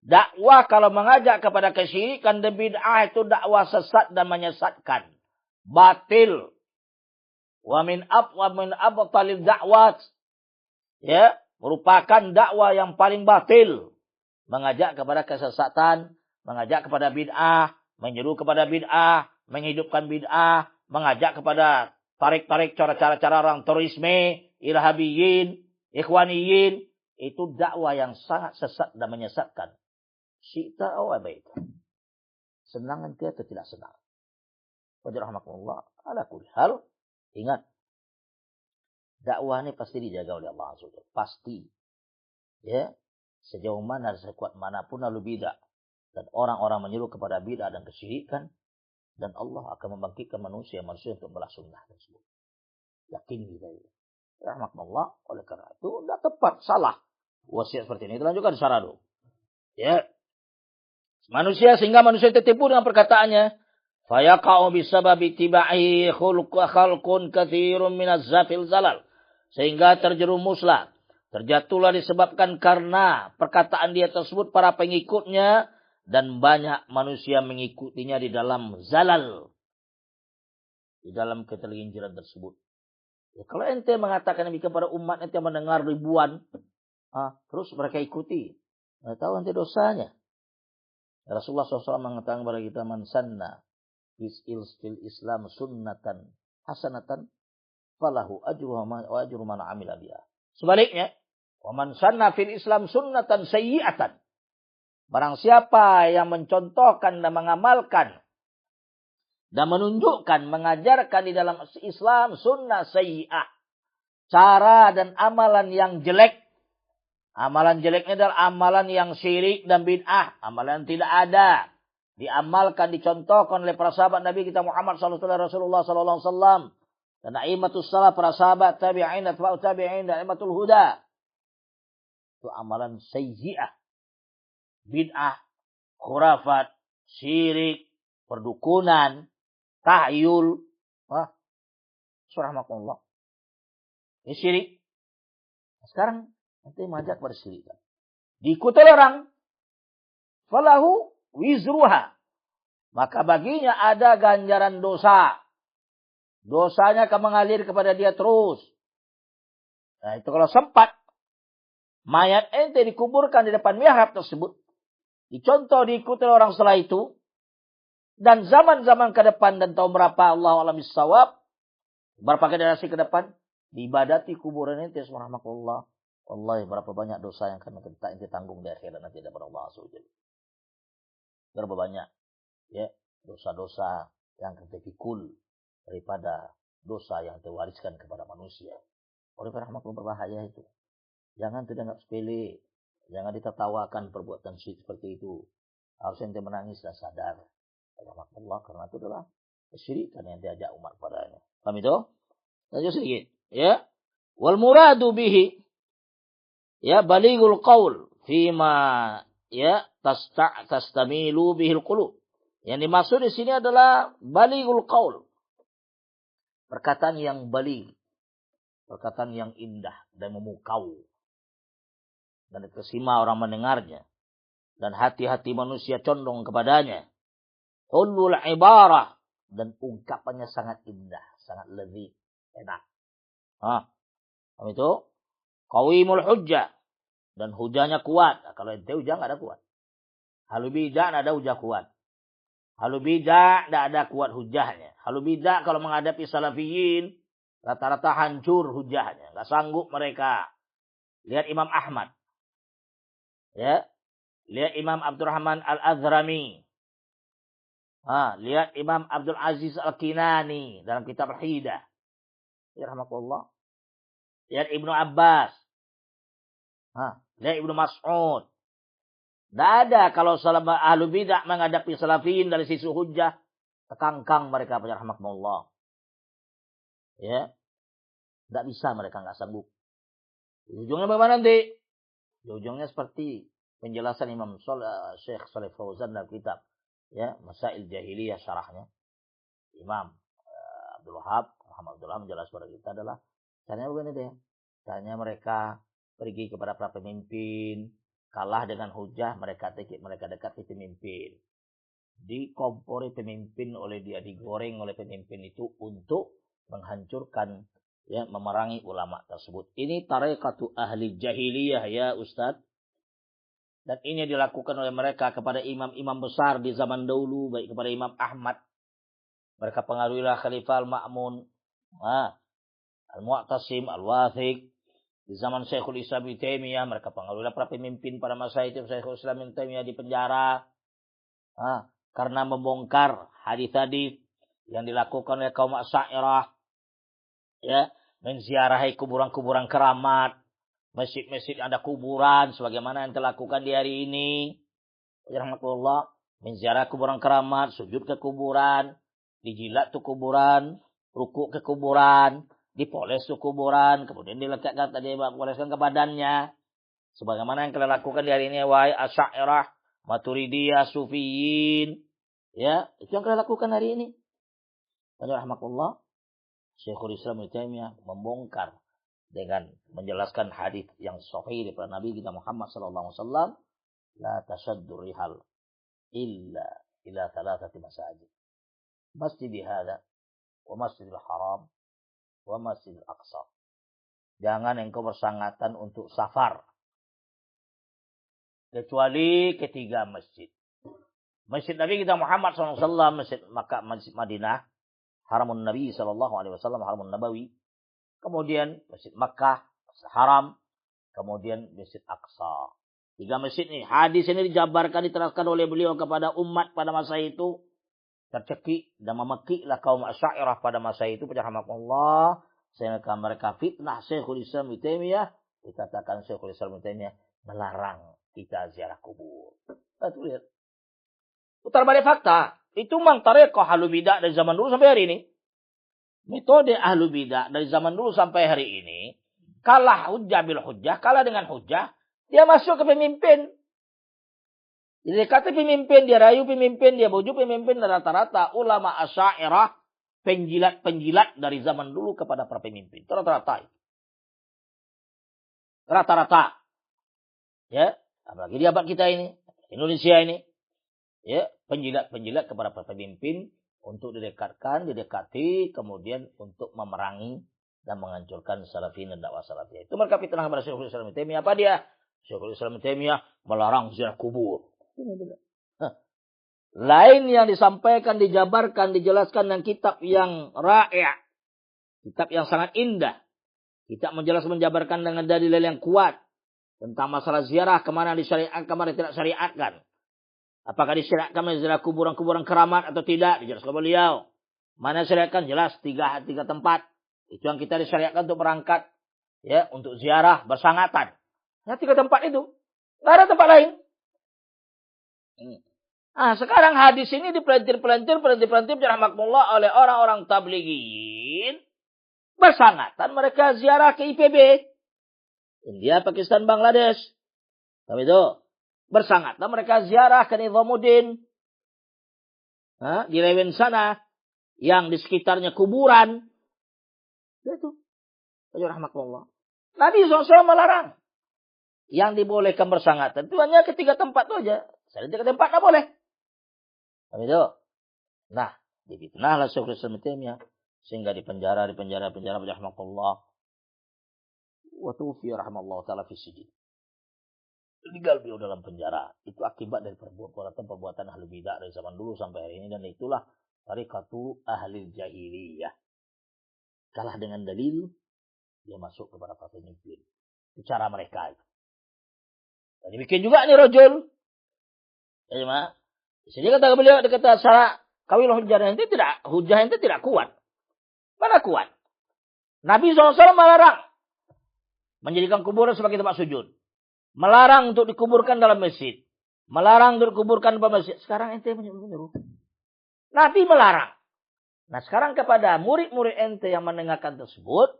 Dakwah kalau mengajak kepada kesyirikan dan bid'ah itu dakwah sesat dan menyesatkan. Batil. Wa min abtalil da'wat. Ya, merupakan dakwah yang paling batil. Mengajak kepada kesesatan, mengajak kepada bid'ah, menyeru kepada bid'ah, menghidupkan bid'ah, mengajak kepada tarik-tarik cara-cara orang terorisme, irhabiyin, ikhwaniyin. Itu dakwah yang sangat sesat dan menyesatkan. Syi'ta aw abaita. Senang nanti atau tidak senang. Wajirahmatullah. Ala kulli hal. Ingat. Dakwah ini pasti dijaga oleh Allah SWT. Pasti. Ya. Sejauh mana, sekuat manapun lalu bid'ah. Dan orang-orang menyuruh kepada bid'ah dan kesyirikan. Dan Allah akan membangkitkan manusia untuk membalas sunnah tersebut. Yakin kita itu. Rahmatullah. Oleh karena itu, tidak tepat. Salah. Wasiat seperti ini. Itu juga di Sarado. Ya. Manusia, sehingga manusia tertipu dengan perkataannya. Fayaqa'u bisababi tiba'i khalqun katsirun minaz zafil zalal. Sehingga terjerumuslah. Terjatuhlah disebabkan karena perkataan dia tersebut para pengikutnya. Dan banyak manusia mengikutinya di dalam zalal. Di dalam ketergelinciran tersebut. Ya, kalau ente mengatakan demikian kepada umat, ente mendengar ribuan. Terus mereka ikuti. Nggak tahu ente dosanya. Rasulullah SAW mengatakan kepada kita, man sanna fil Islam sunnatan hasanatan falahu ajruha wa ajru man amila biha. Sebaliknya, wa man sanna fil Islam sunnatan sayyi'atan. Barang siapa yang mencontohkan dan mengamalkan dan menunjukkan, mengajarkan di dalam Islam sunnah sayyi'ah. Cara dan amalan yang jelek. Amalan jeleknya adalah amalan yang syirik dan bid'ah. Amalan yang tidak ada. Diamalkan, dicontohkan oleh para sahabat Nabi kita Muhammad Rasulullah SAW. Dan a'immatus salah, para sahabat, tabi'in, atba'u tabi'in, dan a'immatul huda. Itu amalan sayyi'ah. Bid'ah, khurafat, syirik, perdukunan, tahyul. Surahmatullah. Ini syirik. Sekarang, nanti mengajak pada syirik. Diikuti orang. Falahu wizruha. Maka baginya ada ganjaran dosa. Dosanya akan mengalir kepada dia terus. Nah itu kalau sempat. Mayat ente dikuburkan di depan mihrab tersebut. Dicontoh diikuti orang setelah itu. Dan zaman-zaman ke depan dan tahun berapa Allah alam bisawab. Berapa generasi ke depan. Diibadati kuburan ente. Subhanallah. Wallahi berapa banyak dosa yang akan kita tanggung di akhirat nanti daripada Allah SWT. Berapa banyak ya dosa-dosa yang kita pikul daripada dosa yang terwariskan kepada manusia. Oleh karena itu berbahaya itu. Jangan tidak sepele, jangan ditertawakan perbuatan syirik seperti itu. Harus ente menangis dan sadar. Allah karena itu adalah kesyirikan yang diajak umat padanya. Paham itu? Lanjut sedikit, ya. Wal muradu bihi ya balighul qaul fima ya tastamilu bihil qulub. Yang dimaksud di sini adalah balighul qaul. Perkataan yang baligh. Perkataan yang indah dan memukau. Dan terkesima orang mendengarnya. Dan hati-hati manusia condong kepadanya. Hulul ibarah. Dan ungkapannya sangat indah. Sangat lezat. Enak. Itu. Qawimul hujjah. Dan hujahnya kuat. Nah, kalau ente hujah nggak ada kuat. Halu bidah nggak ada hujah kuat. Halu bidah nggak ada kuat hujahnya. Halu bidah kalau menghadapi salafiyin. Rata-rata hancur hujahnya. Nggak sanggup mereka. Lihat Imam Ahmad. Ya. Lihat Imam Abdurrahman Al-Azrami. Lihat Imam Abdul Aziz Al-Kinani. Dalam kitab Al-Hidah. Ya rahmatullah. Lihat Ibnu Abbas. Lihat Ibnu Mas'ud. Tidak ada kalau ahlu bidah menghadapi salafiyin dari sisi hujjah, tekangkang mereka rahmatullah. Ya, tidak bisa mereka, nggak sanggup. Ujungnya bagaimana nanti? Ujungnya seperti penjelasan Imam Syekh Shalih Fauzan dalam kitab ya Masail Jahiliyah syarahnya. Imam Abdul Wahab menjelaskan kepada kita adalah caranya begini deh. Caranya mereka pergi kepada para pemimpin, kalah dengan hujah, mereka dekati pemimpin. Dikompori pemimpin oleh dia, digoreng oleh pemimpin itu untuk menghancurkan, ya, memerangi ulama tersebut. Ini tarekatu ahli jahiliyah ya Ustaz. Dan ini dilakukan oleh mereka kepada imam-imam besar di zaman dahulu, baik kepada Imam Ahmad. Mereka pengaruhilah Khalifah Al-Ma'mun, Al-Mu'tasim, Al-Wathiq. Di zaman Syekhul Islam Ibnu Taimiyah, mereka pengaruhilah para pemimpin pada masa itu. Syekhul Islam Ibnu Taimiyah di penjara karena membongkar hadis-hadis yang dilakukan oleh kaum Asy'ariyah, ya, menziarahi kuburan-kuburan keramat, masjid-masjid ada kuburan sebagaimana yang dilakukan di hari ini. Rahmatullah, menziarahi kuburan keramat, sujud ke kuburan, dijilat tuh kuburan, rukuk ke kuburan, dipoles tuh kuburan, kemudian dilekatkan poleskan ke badannya. Sebagaimana yang kalian lakukan di hari ini, wahai Asy'ariyah, Maturidiyah, Sufiyin. Ya, itu yang kalian lakukan hari ini. Rahmatullah, Syekhul Islam Ibnu Taimiyah membongkar dengan menjelaskan hadis yang sahih daripada Nabi kita Muhammad sallallahu alaihi wasallam, la tashaddu rihal illa ila thalathati masajid. Masjid hadza wa Masjidil Haram wa Masjidil Aqsa. Jangan engkau bersangatan untuk safar kecuali ketiga masjid. Masjid Nabi kita Muhammad SAW, Masjid Makkah, Masjid Madinah, Haramun Nabi SAW, Haramun Nabawi. Kemudian Masjid Makkah, Masjid Haram. Kemudian Masjid Aqsa. 3 masjid ini. Hadis ini dijabarkan, diteraskan oleh beliau kepada umat pada masa itu. Tercekik dan memekiklah kaum Asy'ariyah pada masa itu. Rahmatullah. Sehingga mereka fitnah Syekhul Islam Ibnu Taimiyah. Dikatakan Syekhul Islam Ibnu Taimiyah melarang kita ziarah kubur. Itu lihat. Putar balik fakta. Itu memang tarekat ahlu bidah dari zaman dulu sampai hari ini. Metode ahlu bidah dari zaman dulu sampai hari ini. Kalah hujjah bil hujjah. Kalah dengan hujjah. Dia masuk ke pemimpin. Dia kata pemimpin. Dia rayu pemimpin. Dia bujuk pemimpin. Rata-rata ulama Asy'ariyah. Penjilat-penjilat dari zaman dulu kepada para pemimpin. Rata-rata. Rata-rata. Ya. Apalagi di abad kita ini. Indonesia ini. Ya, penjilat-penjilat kepada para pemimpin untuk didekati, kemudian untuk memerangi dan menghancurkan salafiyin dan dakwah salafiyah. Itu mereka fitnah kepada Syekhul Islam Ibnu Taimiyah. Apa dia? Syekhul Islam Ibnu Taimiyah melarang ziarah kubur. Lain yang disampaikan, dijabarkan, dijelaskan dengan kitab yang ra'i', kitab yang sangat indah. Kitab menjelaskan, menjabarkan dengan dalil yang kuat tentang masalah ziarah, kemana disyariatkan, kemana tidak syariatkan. Apakah disyariatkan menziarah kuburan-kuburan keramat atau tidak? Dijelaskan beliau. Mana syariatkan? Jelas tiga tempat. Itu yang kita disyariatkan untuk berangkat, ya, untuk ziarah bersangatan. Nah, 3 tempat itu. Tidak ada tempat lain. Sekarang hadis ini dipelantir-pelantir rahmatullah oleh orang-orang tablighiyin. Bersangatan mereka ziarah ke IPB. India, Pakistan, Bangladesh. Tapi itu. Bersangatan mereka ziarah ke Nizamuddin. Di Lewen sana. Yang di sekitarnya kuburan. Itu. Rahmatullah. Nabi SAW melarang. Yang dibolehkan bersangatan. Itu hanya ke 3 tempat itu aja. Selain 3 tempat tak boleh. Tapi itu. Nah. Difitnahlah Syekhul Islam Ibnu Taimiyah. Sehingga dipenjara. Rahmatullah. Wa tuwfiya rahmatullah ta'ala fi sijin. Meninggal beliau dalam penjara. Itu akibat dari perbuatan ahli bidah dari zaman dulu sampai hari ini. Dan itulah tarekatu ahli jahiliyah. Kalah dengan dalil, dia masuk kepada para pemimpin. Itu cara mereka itu. Dan demikian juga nih rajul. Ya, jadi kata beliau, kata cara kawil hujjah itu tidak kuat. Mana kuat? Nabi SAW melarang menjadikan kuburan sebagai tempat sujud. Melarang untuk dikuburkan dalam masjid. Melarang dikuburkan di masjid. Sekarang ente menyuruh. Nabi melarang. Nah sekarang kepada murid-murid ente yang mendengarkan tersebut,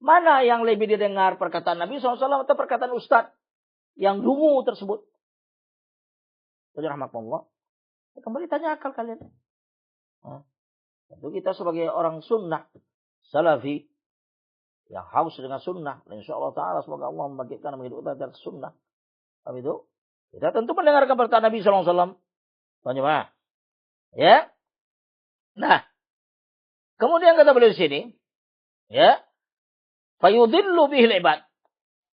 mana yang lebih didengar perkataan Nabi SAW atau perkataan Ustadz yang dungu tersebut? Rahmatullah. Kembali tanya akal kalian. Nah, tentu kita sebagai orang sunnah, salafi, yang haus dengan sunnah. Insya Allah Ta'ala semoga Allah membagikan menghidupkan dari sunnah. Tapi itu, kita tentu mendengarkan perkataan Nabi SAW. Bagaimana? Ya. Nah, kemudian kata beliau di sini, ya, fayudillu bihil ibad.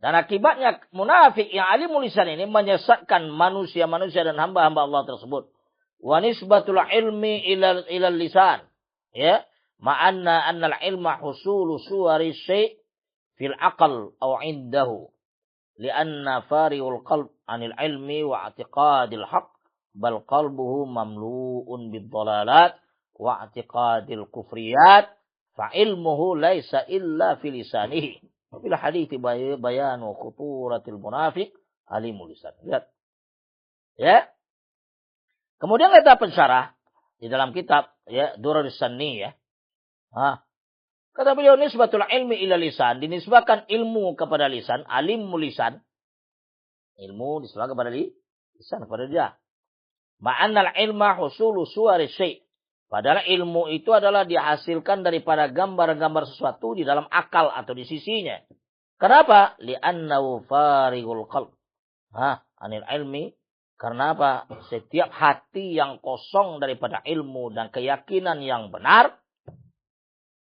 Dan akibatnya munafik yang alimul lisan ini menyesatkan manusia-manusia dan hamba-hamba Allah tersebut. Wa nisbatul ilmi ila lisan. Ya, ma'anna annal ilma husulu suwari syai' fil aqal aw indahu. Lianna fariul qalb anil ilmi wa i'tiqadil haqq bal qalbuhu mamlu'un bid dhalalat wa i'tiqadil kufriyat fa ilmuhu laisa illa fi lisanihi. Bila hadits bayanu khuturatil munafiq alimul lisan. Lihat. Ya. Kemudian kata pensyarah di dalam kitab ya Durarus Sanni ya. Kata beliau nisbatul ilmi ila lisan, dinisbahkan ilmu kepada lisan, alimul lisan. Ilmu dinisbahkan kepada lisan kepada dia. Ma'annal ilma husulu suwari syai'. Padahal ilmu itu adalah dihasilkan daripada gambar-gambar sesuatu di dalam akal atau di sisinya. Kenapa? Li'annahu farigul qalb. Anil ilmi. Karena apa? Setiap hati yang kosong daripada ilmu dan keyakinan yang benar.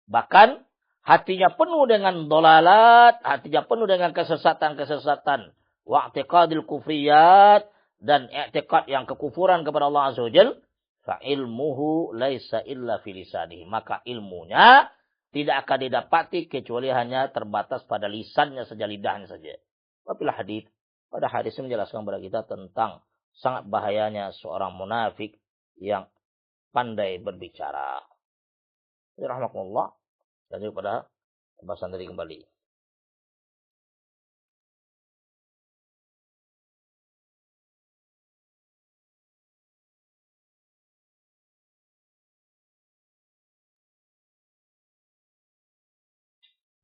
Bahkan hatinya penuh dengan dolalat. Hatinya penuh dengan kesesatan-kesesatan. Wa'tiqadil kufriyat. Dan i'tiqad yang kekufuran kepada Allah Azza wa Jalla. Fa'ilmuhu laisa illa filisanihi. Maka ilmunya tidak akan didapati kecuali hanya terbatas pada lisannya saja, lidahnya saja. Wabilah hadits. Pada hadis ini menjelaskan kepada kita tentang sangat bahayanya seorang munafik yang pandai berbicara. Rahmatullah. Dan pada pembahasan tadi kembali.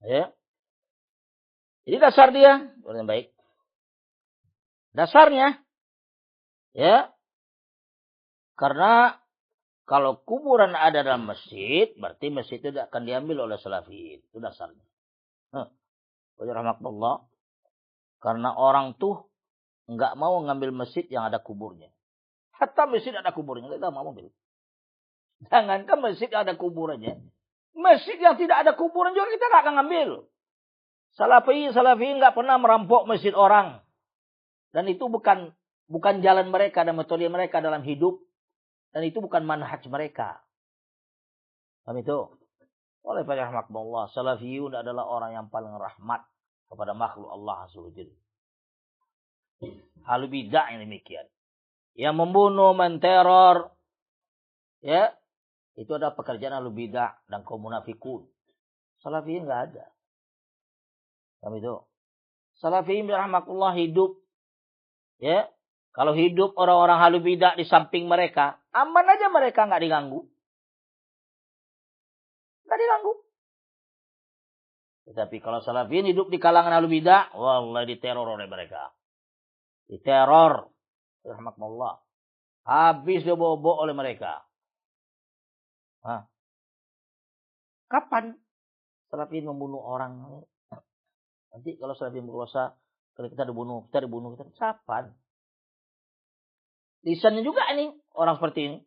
Ya. Jadi dasar dia, yang baik. Dasarnya, ya, karena kalau kuburan ada dalam masjid, berarti masjid itu tidak akan diambil oleh salafiyin. Itu dasarnya. Rahmatullah. Karena orang tuh nggak mau ngambil masjid yang ada kuburnya. Hatta masjid ada kuburnya, kita mau ambil. Jangankan masjid yang ada kuburannya. Masjid yang tidak ada kuburan juga kita nggak akan ngambil. Salafi nggak pernah merampok masjid orang. Dan itu bukan jalan mereka dan metode mereka dalam hidup. Dan itu bukan manhaj mereka. Paham itu? Oleh para rahmatullah, salafiyun adalah orang yang paling rahmat kepada makhluk Allah Azza wa Jalla. Hal bidah yang demikian. Yang membunuh, menteror, ya, itu adalah pekerjaan ahlu bidah dan kaum munafikun. Salafiyin enggak ada. Paham itu? Salafiyin rahmatullah hidup, ya. Kalau hidup orang-orang ahlu bidah di samping mereka, aman aja mereka enggak diganggu. Enggak diganggu. Tetapi kalau salafiyin hidup di kalangan ahlu bidah, wallahi diteror oleh mereka. Diteror. Rahmatullah. Habis dibawa oleh mereka. Kapan salafiyin membunuh orang? Nanti kalau salafiyin berkuasa, kalau kita dibunuh. Kapan? Lisannya juga ini orang seperti ini.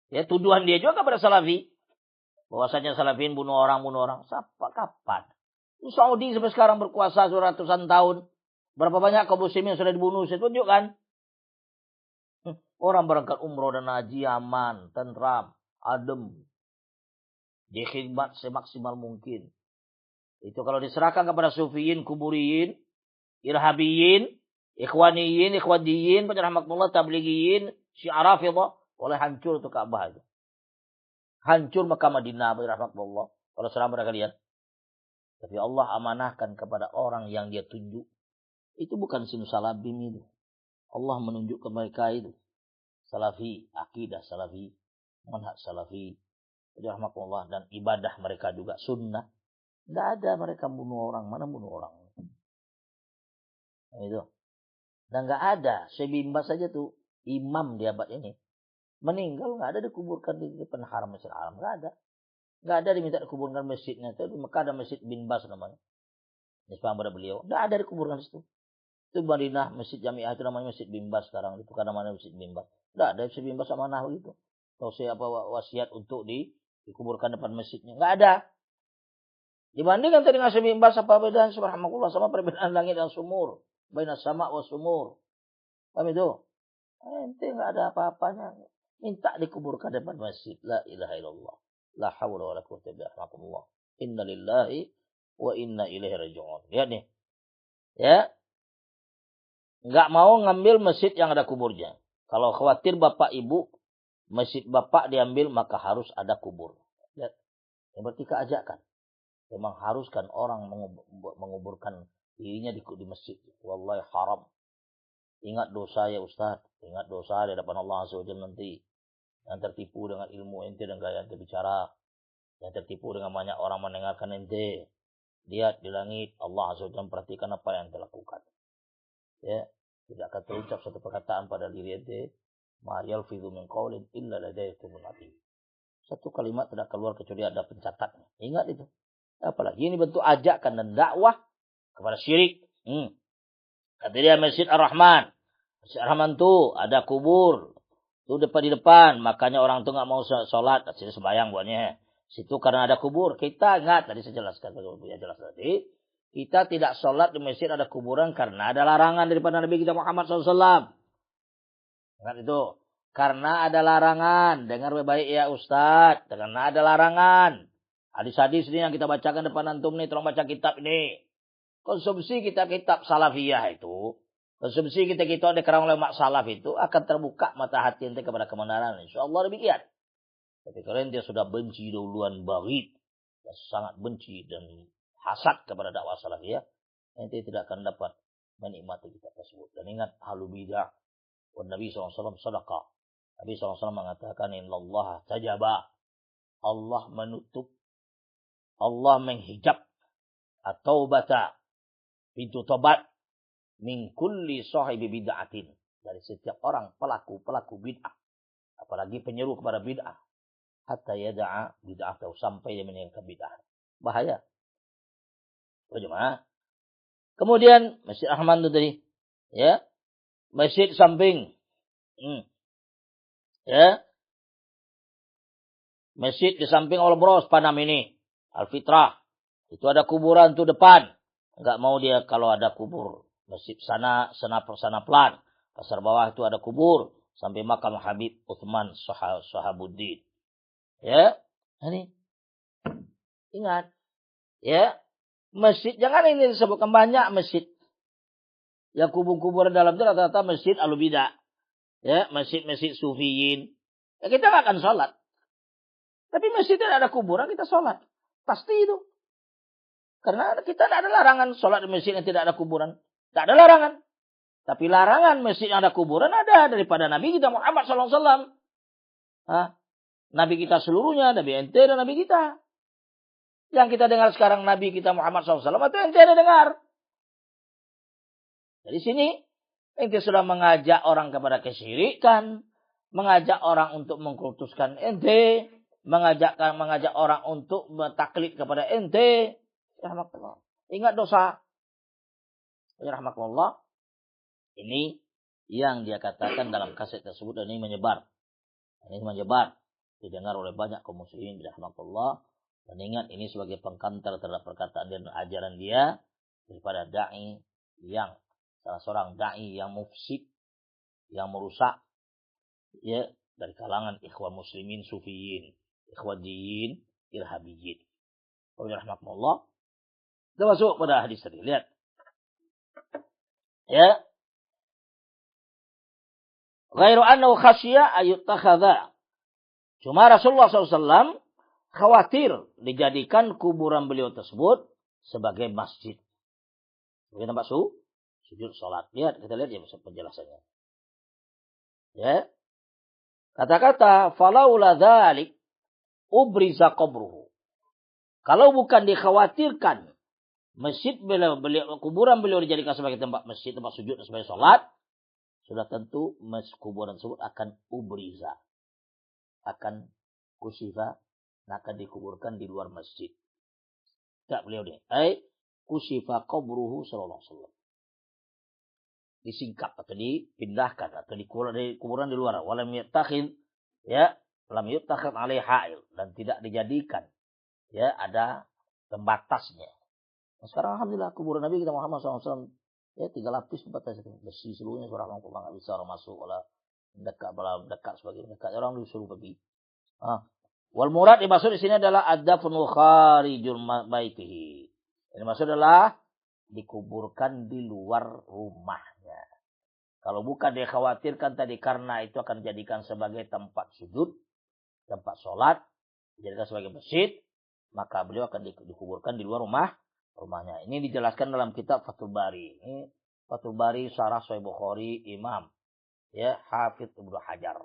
Ya, tuduhan dia juga kepada salafi. Bahwasanya salafiyin bunuh orang. Kapan? Saudi sampai sekarang berkuasa ratusan tahun. Berapa banyak kaum muslimin yang sudah dibunuh? Saya tunjukkan. Orang berangkat umroh dan haji aman, tentram, adem. Dikhidmat semaksimal mungkin. Itu kalau diserahkan kepada sufiyin, kuburiyin, irhabiyin, ikhwadiyin, rahmatullah, tabligiyin, syi'arafidah, oleh hancur itu Ka'bah itu. Hancur Mekah Madinah, rahmatullah. Kalau serang mereka lihat. Tapi Allah amanahkan kepada orang yang dia tunjuk. Itu bukan simsalabim itu. Allah menunjuk ke mereka itu salafi, akidah salafi, manhaj salafi, rahmatullah, dan ibadah mereka juga sunnah. Tidak ada mereka bunuh orang, mana bunuh orang. Itu. Dan nggak ada, Syekh bin Baz saja tuh imam di abad ini meninggal nggak ada dikuburkan di depan haram Masjid Haram, nggak ada diminta dikuburkan masjidnya. Itu di Mekah ada Masjid bin Baz namanya, nisbah pada beliau, nggak ada dikuburkan situ. Itu Madinah Masjid Jamiah itu namanya Masjid bin Baz sekarang, itu karena namanya Masjid bin Baz. Nggak ada Masjid bin Baz sama nah itu. Tahu siapa wasiat untuk dikuburkan depan masjidnya, nggak ada. Dibandingkan tadi dengan Syekh bin Baz, apa bedanya subhanallah sama perbedaan langit dan sumur, baina sama wa sumur. Paham itu? Ente nggak ada apa-apanya. Minta dikuburkan depan masjid. La ilaha illallah. La hawla wa la quwwata illa billah. Inna lillahi wa inna ilaihi raji'un. Lihat nih. Ya. Nggak mau ngambil masjid yang ada kuburnya. Kalau khawatir bapak ibu, masjid bapak diambil, maka harus ada kubur. Lihat. Yang berarti keajakan. Memang haruskan orang menguburkan dirinya di masjid. Wallahi haram. Ingat dosa ya Ustaz. Ingat dosa di hadapan Allah SWT nanti. Yang tertipu dengan ilmu ente dan gaya ente bicara. Yang tertipu dengan banyak orang mendengarkan ente. Lihat di langit. Allah SWT memperhatikan apa yang ente lakukan. Ya. Tidak akan terucap satu perkataan pada diri ente. Ma yalfidhu min qawlin illa ladaihi raqibun atid. Satu kalimat tidak keluar kecuali ada pencatatnya. Ingat itu. Apalagi ini bentuk ajakan dan dakwah kepada syirik. Kata dia Masjid Ar-Rahman. Masjid Ar-Rahman itu ada kubur. Itu di depan. Makanya orang itu nggak mau sholat. Sini sembahyang buatnya. Situ karena ada kubur. Kita ingat. Tadi saya jelaskan. Jelas tadi. Kita tidak sholat di masjid ada kuburan. Karena ada larangan daripada Nabi kita Muhammad SAW. Ingat itu. Karena ada larangan. Dengar baik ya Ustaz. Karena ada larangan. Hadis-hadis ini yang kita bacakan depan antum nih. Tolong baca kitab ini. Konsumsi kita kitab salafiyah itu. Konsumsi kita ada kerang ulama salaf itu. Akan terbuka mata hati ente kepada kebenaran. InsyaAllah demikian. Tapi kalau ente sudah benci dahuluan baghid. Dan sangat benci dan hasad kepada dakwah salafiyah. Ente tidak akan dapat menikmati kitab tersebut. Dan ingat ahlu bid'ah. Nabi SAW sadaqah. Nabi SAW mengatakan. Innallaha tajaba. Allah menutup. Allah menghijab at-taubata, pintu tobat, min kulli sahibi bid'atin, dari setiap orang pelaku bid'ah, apalagi penyeru kepada bid'ah, hatta yada'a bid'ah, sampai dia meninggalkan bid'ah. Bahaya. Jemaah. Kemudian Masjid Ahmad itu tadi, ya, masjid samping, ya, masjid di samping Al-Bros Panam ini. Al-Fitrah. Itu ada kuburan tuh depan. Enggak mau dia kalau ada kubur. Masjid sana pelan. Pasar bawah itu ada kubur. Sampai makam Habib Uthman Sahabuddin. Ya. Ini. Ingat. Ya. Masjid. Jangan ini disebutkan banyak masjid. Yang kubur-kuburan dalam itu rata-rata masjid Alubidah. Ya. Masjid-masjid Sufiyin. Ya, kita nggak akan sholat. Tapi masjid tidak ada kuburan kita sholat. Pasti itu. Karena kita tidak ada larangan sholat di masjid yang tidak ada kuburan. Tidak ada larangan. Tapi larangan masjid yang ada kuburan ada daripada Nabi kita Muhammad SAW. Nabi kita seluruhnya, Nabi ente dan Nabi kita. Yang kita dengar sekarang Nabi kita Muhammad SAW atau ente ada dengar. Dari sini ente sudah mengajak orang kepada kesyirikan. Mengajak orang untuk mengkultuskan ente. Mengajak orang untuk taklid kepada ente. Rahmatullah. Ingat dosa. Rahmatullah. Ini yang dia katakan dalam kaset tersebut dan ini menyebar. Ini menyebar. Didengar oleh banyak kaum muslimin. Rahmatullah. Dan ingat ini sebagai pengkantar terhadap perkataan dan ajaran dia. Daripada da'i yang salah seorang da'i yang mufsid. Yang merusak. Ya. Dari kalangan ikhwan muslimin sufiyin. Ikhwadiyin, irhabiyin. Rahmatullah. Kita masuk pada hadis tadi. Lihat. Ya. Ghairu annahu khasya ayuttakhadha. Cuma Rasulullah SAW khawatir dijadikan kuburan beliau tersebut sebagai masjid. Sebagai tempat sujud salat. Lihat, kita lihat ya penjelasannya. Ya. Kata-kata falaula dzalik ubriza qabruhu. Kalau bukan dikhawatirkan masjid beliau, kuburan beliau dijadikan sebagai tempat masjid, tempat sujud dan sebagai salat, sudah tentu kuburan tersebut akan ubriza, akan kusifa, akan dikuburkan di luar masjid. Tak beliau dia. Kusifa qabruhu sallallahu alaihi wasallam. Disingkap atau dipindahkan atau di kuburan di luar. Walam yattakhid, ya, lam yattakhid alaihi ha'il, dan tidak dijadikan, ya, ada pembatasnya. Nah, sekarang alhamdulillah kuburan Nabi kita Muhammad SAW, ya, 3 lapis 4 lapis besi seluruhnya, orang nggak bisa orang masuk, wala mendekat sebagai mendekat, orang disuruh pergi. Wal murad dimaksud di sini adalah ad-dafnu kharijul baitihi. Ini maksud adalah dikuburkan di luar rumahnya. Kalau bukan dikhawatirkan tadi karena itu akan dijadikan sebagai tempat sujud, tempat sholat, dijadikan sebagai masjid, maka beliau akan dikuburkan di luar rumahnya. Ini dijelaskan dalam kitab Fathul Bari. Ini Fathul Bari Syarah Sahih Bukhari Imam, ya, Hafidz Ibnu Hajar.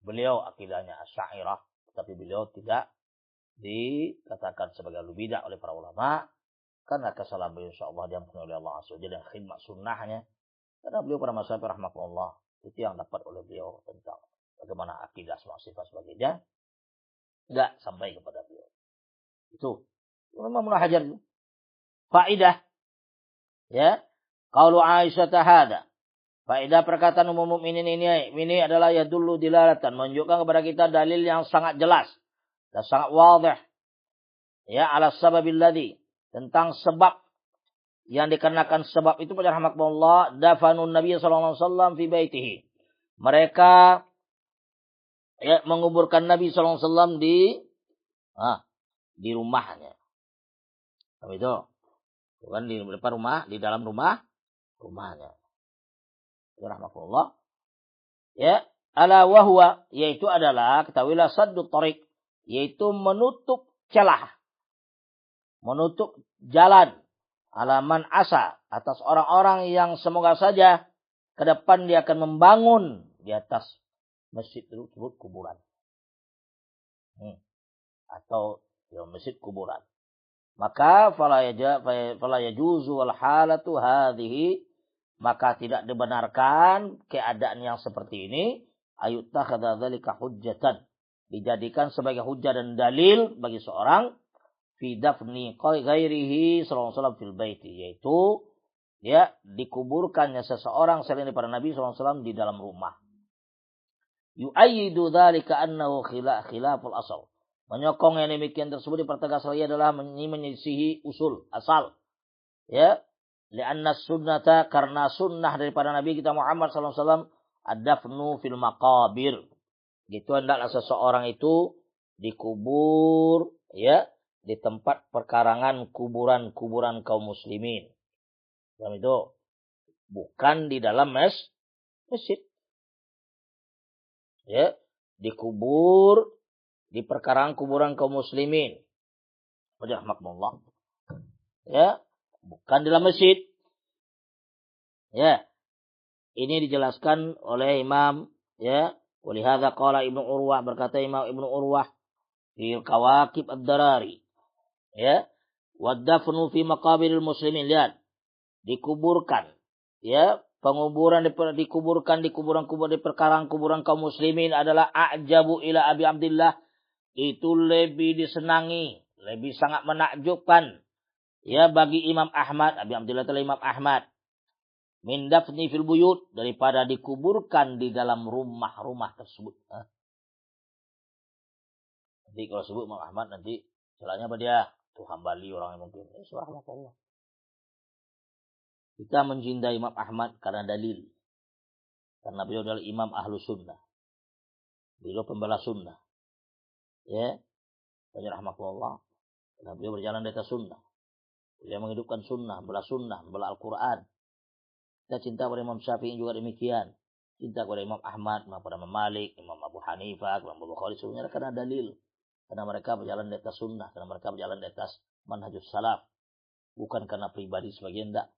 Beliau akidahnya Asy'ariyah, tapi beliau tidak dikatakan sebagai bidah oleh para ulama karena kesalahan beliau insyaallah diampuni oleh Allah Subhanahu wa taala, dan khidmat sunnahnya. Karena beliau pada masa rahmatullah itu yang dapat oleh beliau tentang bagaimana akidah semua sifat sebagainya enggak sampai kepada beliau. Itu Imam Ibnu Hajar itu. Faidah, ya, qaulu Aisyah hada. Faidah perkataan umum mukminin ini adalah yadullu dilalatan, menunjukkan kepada kita dalil yang sangat jelas dan sangat wadih, ya, ala sababil ladzi, tentang sebab yang dikarenakan sebab itu pada rahmatullah dafanun Nabi sallallahu alaihi wasallam fi baitihi. Mereka, ya, menguburkan Nabi sallallahu alaihi wasallam di rumahnya. Tapi itu bukan di depan rumah, di dalam rumahnya. Ya rahmatullah. Ya, ala wahwa, yaitu adalah ketahuilah saddu tariq, yaitu menutup celah, menutup jalan, alaman asa, atas orang-orang yang semoga saja ke depan dia akan membangun di atas masjid tersebut kuburan. Atau ya, masjid kuburan. Maka fala yajuzu wal halatu hadhihi, maka tidak dibenarkan keadaan yang seperti ini, ayuttakhadha dzalika hujjatan, dijadikan sebagai hujjah dan dalil bagi seorang fi dafni ghairihi sallallahu alaihi wasallam fil baiti, yaitu, ya, dikuburkannya seseorang selain daripada Nabi sallallahu alaihi wasallam di dalam rumah. Yu'ayyidu dzalika annahu khilaful asal. Menyokong yang demikian tersebut dipertegas lagi adalah menyisihi usul asal. Ya, li'anna sunnata, karena sunnah daripada Nabi kita Muhammad sallallahu alaihi wasallam ad-dafnu fil maqabir. Gitu hendaklah seseorang itu dikubur, ya, di tempat perkarangan kuburan-kuburan kaum muslimin. Dalam itu bukan di dalam masjid. Ya, dikubur di perkarangan kuburan kaum muslimin. Rahmatullah. Ya, bukan di dalam masjid. Ya. Ini dijelaskan oleh Imam, ya, walihadza qala Ibnu Urwah, berkata Imam Ibnu Urwah di Kawakib Ad-Darari, ya, wadafnu fi maqabiril muslimin, lihat, dikuburkan, ya, penguburan dikuburkan di kuburan-kuburan, di perkarangan kuburan kaum muslimin adalah a'jabu ila Abi Abdillah, itu lebih disenangi, lebih sangat menakjubkan, ya, bagi Imam Ahmad, Abi Abdillah adalah Imam Ahmad, min dafni fil buyut, daripada dikuburkan di dalam rumah-rumah tersebut. Nanti kalau sebut Imam Ahmad nanti celahnya apa dia? Tuh hambali orang yang mungkin. Subhanallah. Kita mencintai Imam Ahmad karena dalil. Karena beliau adalah imam ahlu sunnah. Beliau pembela sunnah. Ya. Rahmatullah. Karena beliau berjalan di atas sunnah. Beliau menghidupkan sunnah, bela Al-Quran. Kita cinta kepada Imam Syafi'i juga demikian. Cinta kepada Imam Ahmad, kepada Imam Malik, Imam Abu Hanifah, Imam Abu Bukhari, semuanya karena dalil. Karena mereka berjalan di atas sunnah. Karena mereka berjalan di atas manhajus salaf. Bukan karena pribadi sebagian, enggak.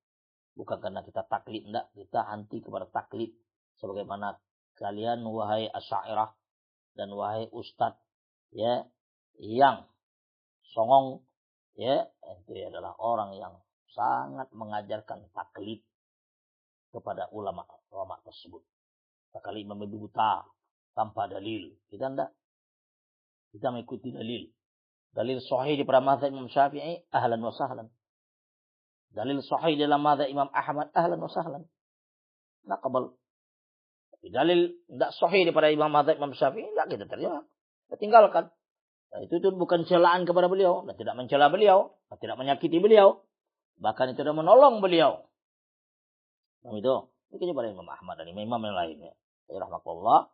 Bukan karena kita taklid, enggak. Kita anti kepada taklid. Sebagaimana kalian wahai Asy'ariyah dan wahai ustadz ya yang songong ya, itu adalah orang yang sangat mengajarkan taklid kepada ulama tersebut. Taklid membabi buta tanpa dalil. Kita enggak. Kita mengikuti dalil. Dalil sahih di pada mazhab Imam Syafi'i, ahlan wa sahlan. Dalil sahih dalam mazhab Imam Ahmad, ahlan wa sahlan. Naqbal. Tapi dalil tidak sahih daripada Imam mazhab Imam Syafi'i, tidak kita terima. Kita tinggalkan. Nah, itu bukan celaan kepada beliau. Dan tidak mencela beliau. Dan tidak menyakiti beliau. Bahkan itu sudah menolong beliau. Nah, itu kepada Imam Ahmad dan imam yang lainnya. Rahmatullah.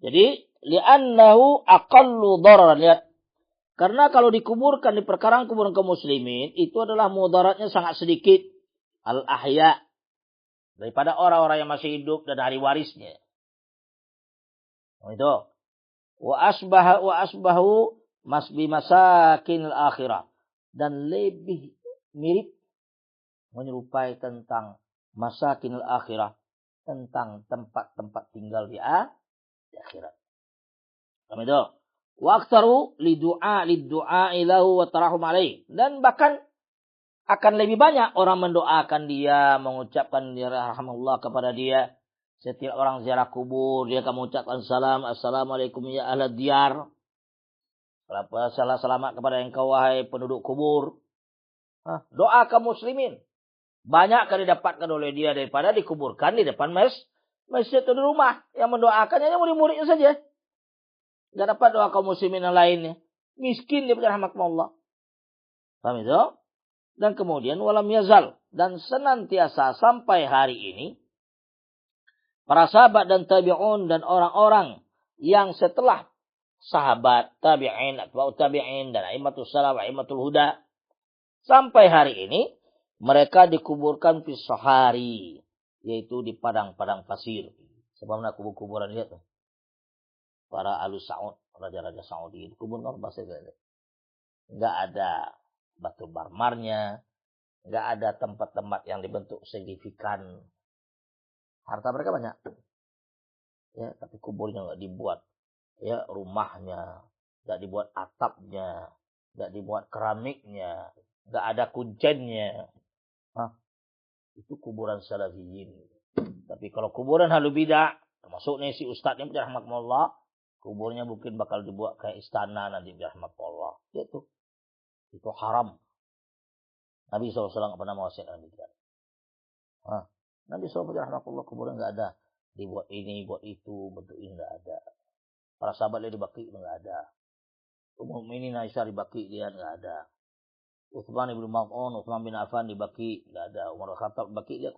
Jadi, li'annahu aqallu dararan. Lihat. Karena kalau dikuburkan di perkaran kuburan kaum muslimin, itu adalah mudaratnya sangat sedikit. Al-ahya. Daripada orang-orang yang masih hidup dan ahli warisnya. Nah, itu. Wa asbahu masbi masakin al-akhirah. Dan lebih mirip menyerupai tentang masakin al-akhirah. Tentang tempat-tempat tinggal di akhirat. Kami itu. Wa aktsaru liddu'a ilahu wa tarahum alaih. Dan bahkan akan lebih banyak orang mendoakan dia, mengucapkan dia rahmatullah kepada dia. Setiap orang ziarah kubur, dia akan mengucapkan salam, assalamualaikum ya ahlad diyar. Selamat kepada engkau wahai penduduk kubur. Doa kaum muslimin. Banyak akan didapatkan oleh dia daripada dikuburkan di depan masjid atau di rumah. Yang mendoakannya hanya murid-muridnya saja. Tidak dapat doa kaum muslimin yang lainnya. Miskin dia punya rahmatullah. Paham itu? Dan kemudian walam yazal. Dan senantiasa sampai hari ini. Para sahabat dan tabi'un dan orang-orang yang setelah sahabat, tabi'in, atba'ut tabi'in, dan a'immatus salaf, a'immatul huda. Sampai hari ini. Mereka dikuburkan di sahari. Yaitu di padang-padang pasir. Sebabnya kubur-kuburan lihat tuh. Para alus Saud, raja-raja Saudi dikuburkan pasir. Enggak ada batu marmarnya, enggak ada tempat-tempat yang dibentuk signifikan. Harta mereka banyak. Ya, tapi kuburnya enggak dibuat ya rumahnya, enggak dibuat atapnya, enggak dibuat keramiknya, enggak ada kuncennya. Itu kuburan salafiyin. Tapi kalau kuburan halu bidah, termasuk nih si ustadznya rahmatullah, kuburnya mungkin bakal dibuat kayak istana nanti rahmatullah. Itu haram. Nabi SAW nggak pernah mewasiatkan demikian. Nabi SAW rahmatullah kuburnya nggak ada dibuat ini, buat itu, bentuk ini nggak ada. Para sahabat dia dibaki nggak ada. Mukminin Aisyah dibaki dia nggak ada. Utsman bin Maz'un, Utsman bin Affan dibaki nggak ada. Umar bin Khattab dibaki dia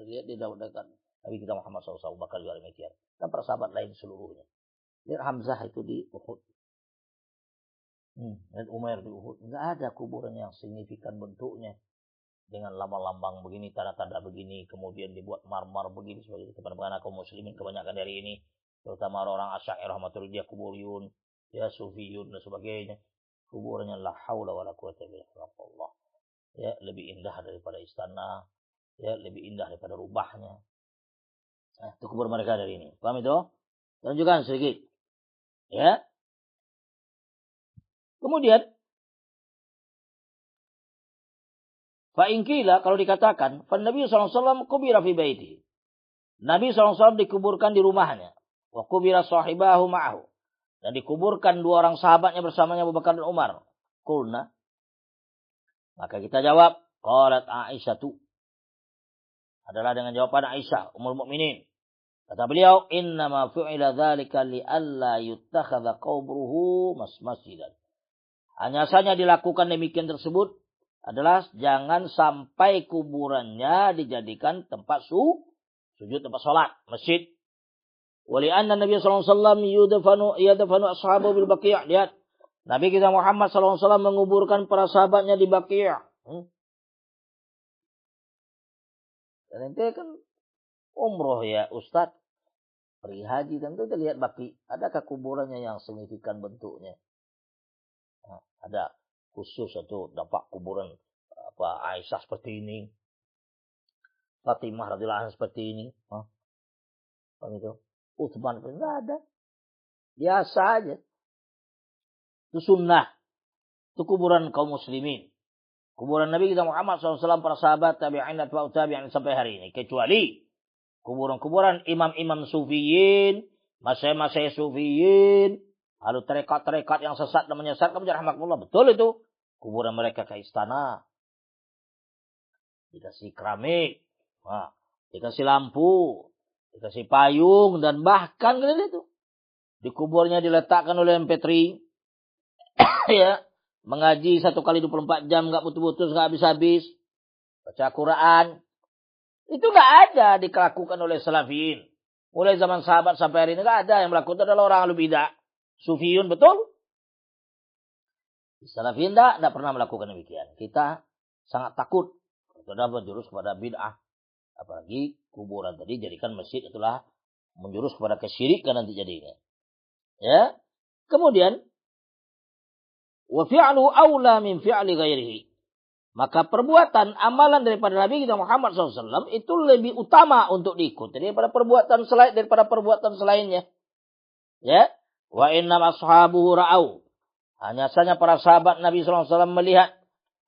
lihat dia dekat Nabi kita Muhammad SAW bakal juga demikian. Dan para sahabat lain seluruhnya. Lihat Hamzah itu di Uhud. Dan Umair di Uhud. Nggak ada kuburan yang signifikan bentuknya. Dengan lambang-lambang begini, tanda-tanda begini. Kemudian dibuat marmar begini. Sebagai kepada kaum muslimin kebanyakan dari ini. Terutama orang Asy'ariyah Maturidiyah kuburiyun. Ya Sufiyun dan sebagainya. Kuburannya la haula wala quwwata illa billah. Ya lebih indah daripada istana. Ya lebih indah daripada rubahnya. Nah, itu kubur mereka dari ini. Paham itu? Tunjukkan sedikit. Ya. Kemudian fa'ingkila kalau dikatakan, Nabi SAW kubira fi baiti. Nabi SAW dikuburkan di rumahnya. Wa kubira sahibahu ma'ahu. Dan dikuburkan dua orang sahabatnya bersamanya Abu Bakar dan Umar. Qulna. Maka kita jawab, qalat Aisyatu. Adalah dengan jawaban Aisyah, Ummul Mukminin. Kata beliau, innama fu'ila dzalika li alla yuttakhadha qabruhu masjidan. Hanya saja dilakukan demikian tersebut adalah jangan sampai kuburannya dijadikan tempat sujud, tempat salat, masjid. Wali anna Nabi sallallahu alaihi wasallam yudfanu ashabahu bil Baqi'. Lihat, Nabi kita Muhammad sallallahu alaihi wasallam menguburkan para sahabatnya di Baqi'. Dan itu kan umroh ya Ustaz. Pergi haji tentu kita lihat Baqi'. Adakah kuburannya yang signifikan bentuknya? Ada khusus atau dapat kuburan Aisyah seperti ini, Fatimah radhiyallahu anha seperti ini. Itu. Utsman enggak ada. Biasa aja. Itu sunnah. Itu kuburan kaum muslimin. Kuburan Nabi kita Muhammad SAW, para sahabat, tabi'in, atba'ut tabi'in sampai hari ini. Kecuali kuburan-kuburan imam-imam sufiyin, masai-masai sufiyin, lalu tarekat-tarekat yang sesat dan menyesatkan, rahmatullah. Betul itu. Kuburan mereka ke istana. Dikasih keramik, dikasih lampu, dikasih payung, dan bahkan itu. Di kuburnya diletakkan oleh MP3. Ya. Mengaji 1 kali 24 jam, nggak putus-putus, nggak habis-habis. Baca Quran. Itu nggak ada dilakukan oleh salafiyin. Mulai zaman sahabat sampai hari ini nggak ada yang melakukan, adalah orang ahlu bidah. Sufiyun, betul? Salafiyin nggak pernah melakukan demikian. Kita sangat takut karena menjurus kepada bid'ah. Apalagi kuburan tadi jadikan masjid, itulah menjurus kepada kesyirikan nanti jadinya. Ya. Kemudian wa fi'lu aula min fi'li ghairihi. Maka perbuatan amalan daripada Nabi kita Muhammad SAW itu lebih utama untuk diikuti daripada perbuatan selainnya. Ya, wa innam ashabuhu ra'au. Hanya saja para sahabat Nabi SAW melihat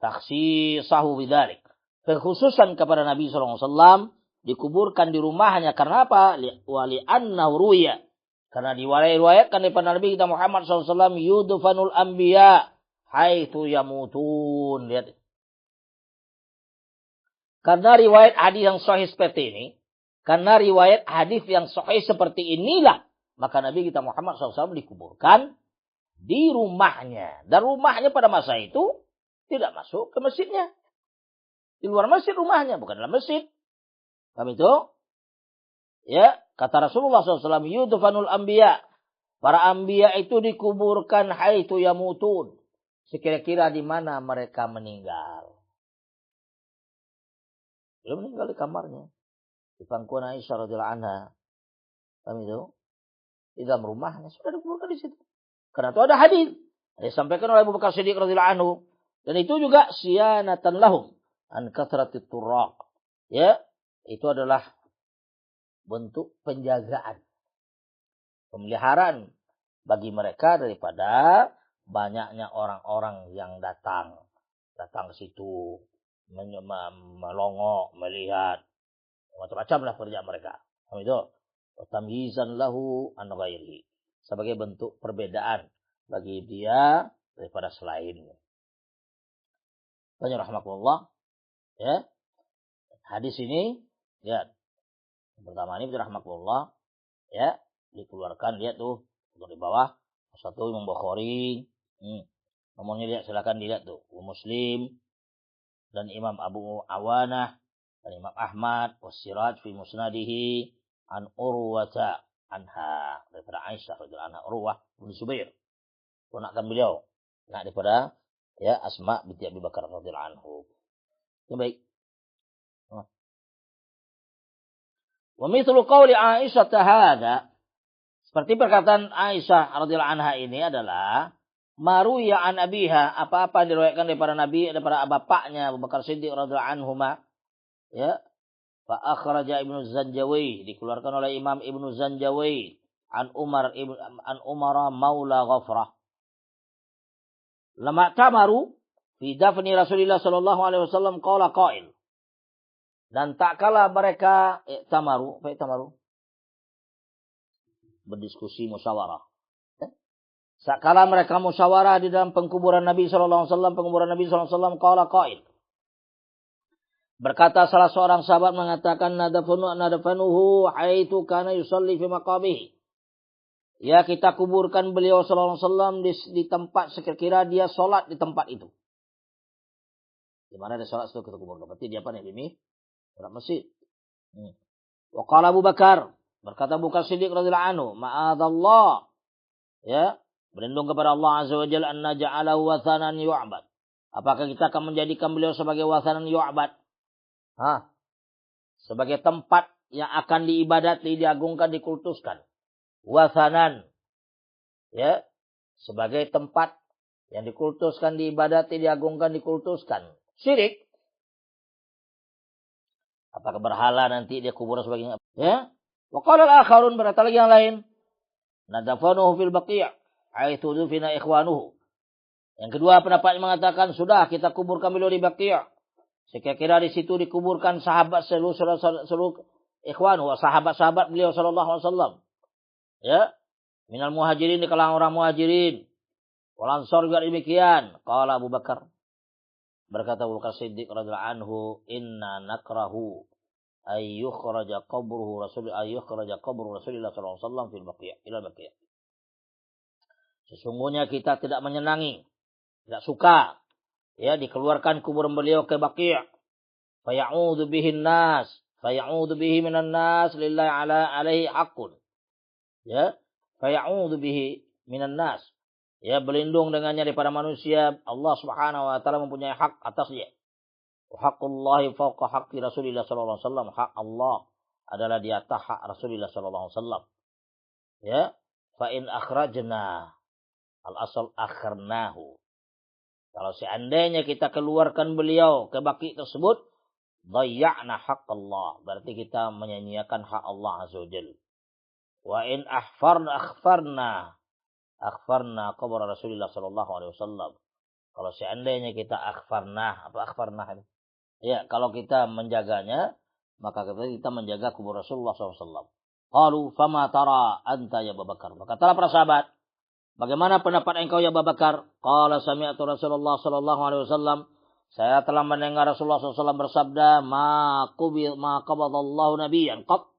takhsisahu bidzalik. Kekhususan kepada Nabi SAW dikuburkan di rumahnya karena apa? Wa li'annahu ruya. Karena diwayatkan daripada Nabi kita Muhammad SAW, yudfanul anbiya haitsu yamutun. Lihat. Karena riwayat hadis yang sahih seperti ini, inilah, maka Nabi kita Muhammad SAW dikuburkan di rumahnya. Dan rumahnya pada masa itu tidak masuk ke masjidnya. Di luar masjid rumahnya, bukan dalam masjid. Paham itu? Ya, kata Rasulullah SAW, yudfanul anbiya. Para anbiya itu dikuburkan haitsu yamutun. Sekira-kira di mana mereka meninggal. Belum meninggal di kamarnya. Di pangkuan Aisyah radhiyallahu anha. Paham itu? Di dalam rumahnya sudah dikuburkan di situ. Karena itu ada hadis. Disampaikan oleh Abu Bakar Siddiq radhiyallahu anhu. Dan itu juga siyanatan lahum an kathratit turaq. Ya, itu adalah bentuk penjagaan, pemeliharaan bagi mereka daripada banyaknya orang-orang yang datang ke situ, melongok, melihat, macam-macam lah kerjaan mereka. Itu tamyizan lahu an ghairihi, sebagai bentuk perbedaan bagi dia daripada selainnya. Banyak rahmatullah. Ya, hadis ini, ya. Yang pertama ini rahmatullah, ya, dikeluarkan, lihat tuh di bawah satu Imam Bukhari, nomornya lihat, silakan dilihat tuh, Muslim dan Imam Abu Awanah dan Imam Ahmad wasiraj fi musnadihi an Urwata anha, daripada Aisyah radhiyallahu anha, Urwah bin Zubair, ponakan beliau, daripada ya Asma binti Abi Bakar radhiyallahu anhu. Baik. Wa mithlu qauli Aisyah hadza, seperti perkataan Aisyah radhiyallahu anha ini adalah maruya an abiha, apa-apa yang diriwayatkan daripada Nabi, daripada bapaknya Abu Bakar Siddiq radhiyallahu anhuma, ya. Fa akhraja Ibnu Zanjawi, dikeluarkan oleh Imam Ibnu Zanjawi an Umar maula Ghafrah. Lama tamaru fi dafni Rasulillah sallallahu alaihi wasallam qala qail. Dan tak kala mereka tamaru berdiskusi musyawarah. Tak kala mereka musyawarah di dalam pengkuburan Nabi sallallahu alaihi wasallam, qala qail. Berkata salah seorang sahabat mengatakan nadafanuhu haitsu kana yusalli fi maqamihi. Ya, kita kuburkan beliau sallallahu alaihi wasallam di tempat sekira-kira dia salat di tempat itu. Di mana dia salat itu kita kuburkan. Berarti dia apa nih ini? Dalam masjid. Wa qala Abu Bakar, berkata Abu Bakar Siddiq radhiyallahu anhu, ma'adallah, ya, berlindung kepada Allah azza wa jalla an naj'alahu wathanan yu'bad. Apakah kita akan menjadikan beliau sebagai wathanan yu'bad? Sebagai tempat yang akan diibadati, diagungkan, dikultuskan. Wathanan, ya, sebagai tempat yang dikultuskan, diibadati, diagungkan, dikultuskan. Syirik. Apakah berhala nanti dia kuburan sebagainya? Ya, Wa qala al-akharun, berkata lagi yang lain, nadafanuhu fil baqi' haitsu dufina ikhwanuhu. Yang kedua pendapat yang mengatakan sudah kita kuburkan beliau di Baqi'. Sekira-kira di situ dikuburkan sahabat seluruh ikhwan wa sahabat-sahabat beliau sallallahu alaihi wasallam. Ya, minal muhajirin di kalangan orang muhajirin. Wal ansar juga demikian. Qala Abu Bakar, berkata Abu Bakar Siddiq radhiyallahu anhu, inna nakrahu ay yukhraja qabruhu Rasulullah sallallahu alaihi wasallam fil Baqi' ila Baqi'. Sesungguhnya kita tidak menyenangi, tidak suka ya dikeluarkan kuburan beliau ke Baqi'. Faya'udzu bihin nas, faya'udzu bihi minan nas lillahi alaihi haqqun. Ya, faya'udzu bihi minan nas. Ya, berlindung dengannya daripada manusia. Allah Subhanahu wa taala mempunyai hak atasnya. Wa haqqullahi fawqa haqqi Rasulillah sallallahu alaihi wasallam. Hak Allah adalah di atas hak Rasulullah sallallahu alaihi wasallam. Ya, fa in akhrajna al-asal akharnahu. Kalau seandainya kita keluarkan beliau ke Baqi' tersebut, dhayya'na haqq Allah. Berarti kita menyanyiakan hak Allah azza wajalla. Wa in akhfarna qabr Rasulullah sallallahu alaihi wasallam. Kalau seandainya kita akhfarna, apa akhfarna ini? Ya, kalau kita menjaganya, maka kita menjaga kubur Rasulullah sallallahu alaihi wasallam. Qalu fama tara anta ya Abu Bakar. Maka kata para sahabat, bagaimana pendapat engkau ya Abu Bakar? Qala sami'tu Rasulullah sallallahu alaihi wasallam. Saya telah mendengar Rasulullah SAW bersabda, ma qabadallahu nabiyyan qat.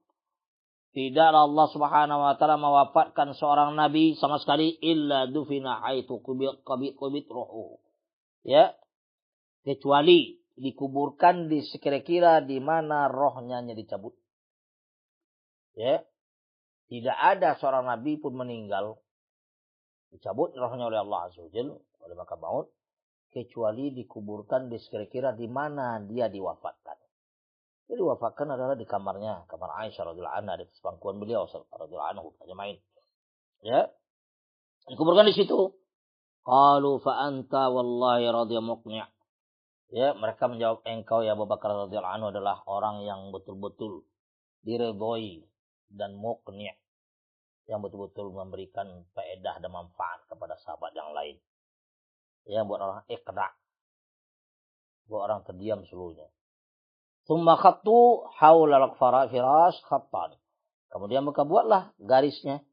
Tidaklah Allah Subhanahu wa taala mewafatkan seorang nabi sama sekali illa dufina haitsu qubit ruhu. Ya. Kecuali dikuburkan di sekira-kira di mana rohnya dicabut. Ya. Tidak ada seorang nabi pun meninggal dicabut rohnya oleh Allah Azza wa Jalla, oleh malaikat maut, kecuali dikuburkan di sekira-kira di mana dia diwafatkan. Dia diwafatkan adalah di kamarnya, kamar Aisyah radhiyallahu anha, di pangkuan beliau radhiyallahu anhu ajmain. Ya. Dikuburkan di situ. Qalu fa anta wallahi radhiyallahu muqni'. Ya, mereka menjawab, engkau ya Abu Bakar radhiyallahu anhu adalah orang yang betul-betul diridhoi dan muqni', yang betul-betul memberikan faedah dan manfaat kepada sahabat yang lain. Ya, buat orang iqra', buat orang terdiam seluruhnya. Tsumma khattu haula al-firash khattan. Kemudian mereka buatlah garisnya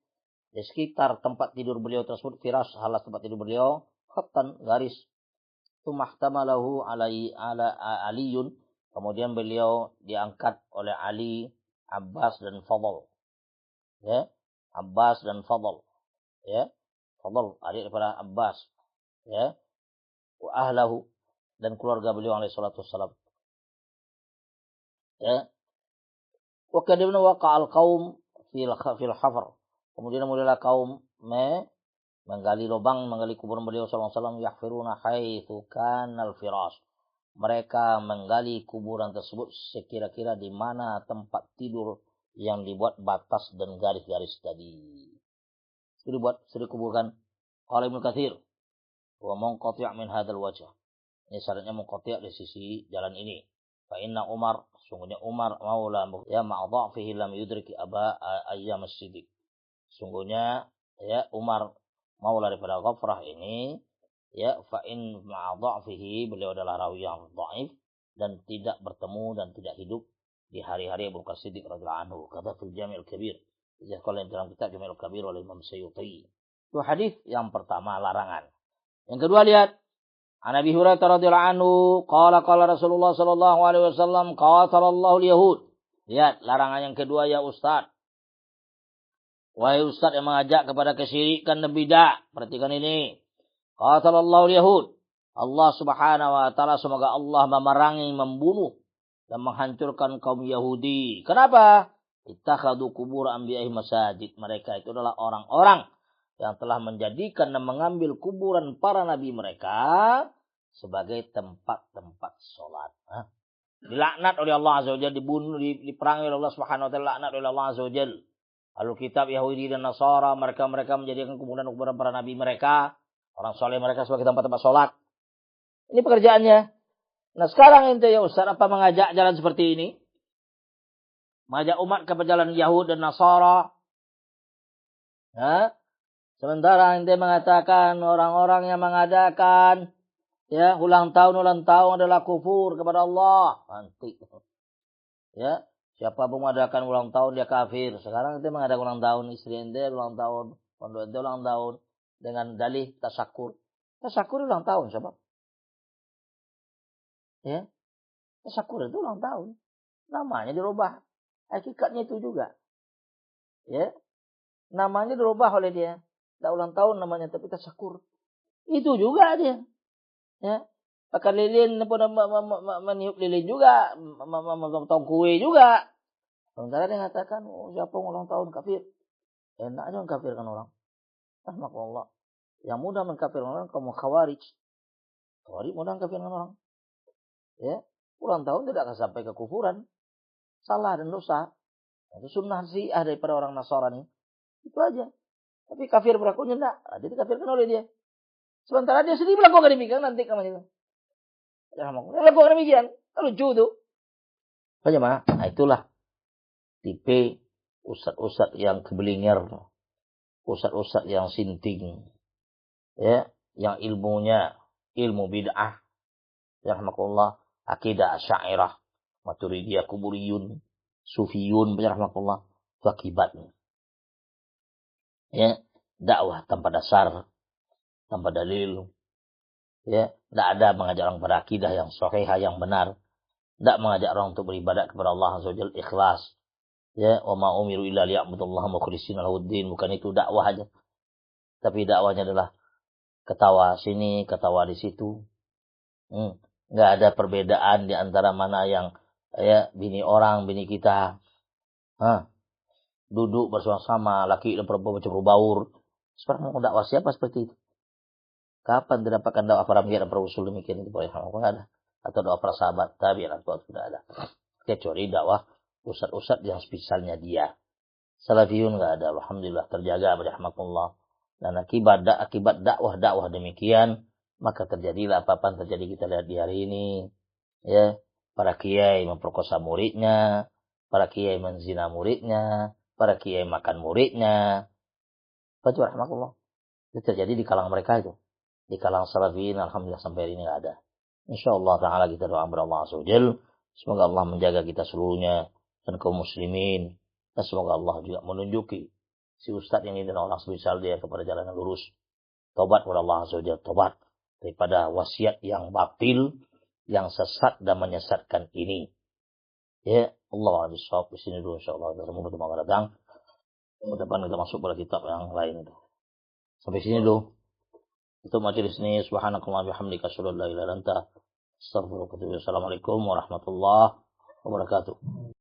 di sekitar tempat tidur beliau tersebut, firash halas tempat tidur beliau, khattan garis. Tsumma ihtamalahu ala Aliyun. Kemudian beliau diangkat oleh Ali, Abbas dan Fadl. Ya, Abbas dan Fadl. Ya, Fadl adik daripada Abbas. Ya, wa ahlahu, dan keluarga beliau alaihi salatu wassalam. Ya, wa kadibna waqa'al qaum fil hafar. Kemudian mulailah kaum menggali lubang, menggali kuburan beliau sallallahu alaihi wasallam, yahfiruna haitsu kanal firash. Mereka menggali kuburan tersebut sekira-kira di mana tempat tidur yang dibuat batas dan garis-garis tadi. Sudah dikuburkan. Qala Ibnu Katsir, wa munqati' min hadzal wajh. Ini syaratnya munqati' di sisi jalan ini. Fa inna Umar, sungguhnya Umar maula ya ma'dhafihi lam yudriki aba ayyam as-siddiq. Sungguhnya ya Umar maula daripada Ghafrah ini ya fa in ma'dhafihi, beliau adalah rawi yang dhaif dan tidak bertemu dan tidak hidup di hari-hari Abu Bakar Siddiq radhiyallahu anhu. Kata fil Jami' al-Kabir. Ya, kalau dalam kitab Jami' al-Kabir oleh Imam Suyuti. Itu hadis yang pertama, larangan. Yang kedua, lihat An Abi Hurairah radhiyallahu anhu, qala Rasulullah sallallahu alaihi wasallam, qatalallahu al-yahud. Lihat larangan yang kedua ya Ustaz. Wahai Ustaz yang mengajak kepada kesyirikan dan bidah, perhatikan ini. Qatalallahu al-yahud. Allah Subhanahu wa taala, semoga Allah memerangi, membunuh dan menghancurkan kaum Yahudi. Kenapa? Ittakhadhu qubur anbiya'i masajid. Mereka itu adalah orang-orang yang telah menjadikan dan mengambil kuburan para nabi mereka sebagai tempat-tempat sholat. Dilaknat oleh Allah Azza wa Jalla, dibunuh, diperangi oleh Allah Subhanahu wa taala, laknat oleh Allah Azza wa Jalla. Lalu kitab Yahudi dan Nasara, mereka menjadikan kuburan para nabi mereka, orang soleh mereka sebagai tempat-tempat sholat. Ini pekerjaannya. Nah sekarang ente ya Ustaz, apa mengajak jalan seperti ini? mengajak umat ke perjalanan Yahud dan Nasara. Ya. Sementara ente mengatakan orang-orang yang mengadakan ya ulang tahun adalah kufur kepada Allah. Nanti. Ya, siapa pun mengadakan ulang tahun dia kafir. Sekarang ente mengadakan ulang tahun, istri ente ulang tahun, pondok ente ulang tahun dengan dalih tasyakur. Tasyakur ulang tahun siapa? Ya. Tasyakur itu ulang tahun. Namanya dirubah. Hakikatnya itu juga. Ya. Namanya dirubah oleh dia. Tidak ulang tahun namanya, tapi tasyakur. Itu juga dia. Ya. Pakai lilin, meniup lilin juga. Memotong kue juga. Sementara dia mengatakan, oh, siapa ulang tahun kafir. Enak aja mengkafirkan orang. Rahmatullah. Yang mudah mengkafirkan orang, kamu khawarij. Khawarij mudah mengkafirkan orang. Ya. Ulang tahun tidak akan sampai ke kufuran. Salah dan dosa. Itu sunnah syiah daripada orang Nasrani. Itu aja. Tapi kafir berlakunya enggak. Jadi dikafirkan oleh dia. Sementara dia sendiri melakukan demikian. Nanti kamu itu. Melakukan demikian. Lucu itu. Bagaimana? Nah itulah. Tipe ustad-ustad yang kebelinger. Ustad-ustad yang sinting. Ya. Yang ilmunya. Ilmu bid'ah. Rahmatullah. Akidah Asy'ariyah. Maturidiyah, Kuburiyun. Sufiyun. Rahmatullah. Itu akibatnya. Ya, dakwah tanpa dasar, tanpa dalil. Ya, tidak ada mengajak orang berakidah yang sahih, yang benar. Tidak mengajak orang untuk beribadat kepada Allah Azza wa Jalla ikhlas. Ya, wa ma umiru illa liya'budullaha mukhlishina lahuddin. Bukan itu dakwah aja. Tapi dakwahnya adalah ketawa sini, ketawa di situ. Enggak ada perbedaan di antara mana yang ya bini orang, bini kita. Duduk bersama-sama, laki dan perempuan bercampur baur. Sekarang mau dakwah siapa seperti itu? Kapan didapatkan dakwah para ambiyah dan para rasul demikian itu? Boleh enggak ada. Atau doa para sahabat tabi'in atau tidak ada. Kecuali dakwah ustad-ustad yang spesialnya dia. Salafiyun enggak ada. Alhamdulillah terjaga rahmatullah. Dan akibat dakwah demikian, maka terjadilah apa-apa yang terjadi kita lihat di hari ini. Ya, para kiai memperkosa muridnya, para kiai menzina muridnya, para kiai makan muridnya. Betul rahmatullah. Itu terjadi di kalangan mereka itu. Di kalangan salafiyin alhamdulillah sampai hari ini enggak ada. Insyaallah taala kita doa kepada Allah Azza wa Jalla, semoga Allah menjaga kita seluruhnya dan kaum muslimin. Dan semoga Allah juga menunjuki si ustaz ini dan orang spesial dia kepada jalan yang lurus. Tobat kepada Allah Azza wa Jalla, tobat daripada wasiat yang batil, yang sesat dan menyesatkan ini. Ya, Allah bisawab di sini dulu insyaallah. Kita menutup akan datang. Depan kita masuk pada kitab yang lain itu. Sampai sini dulu. Untuk majelis ini subhanakallah bihamdika asyhadu an la ilaha illa anta astaghfiruka wa atubu ilaik. Assalamualaikum warahmatullahi wabarakatuh.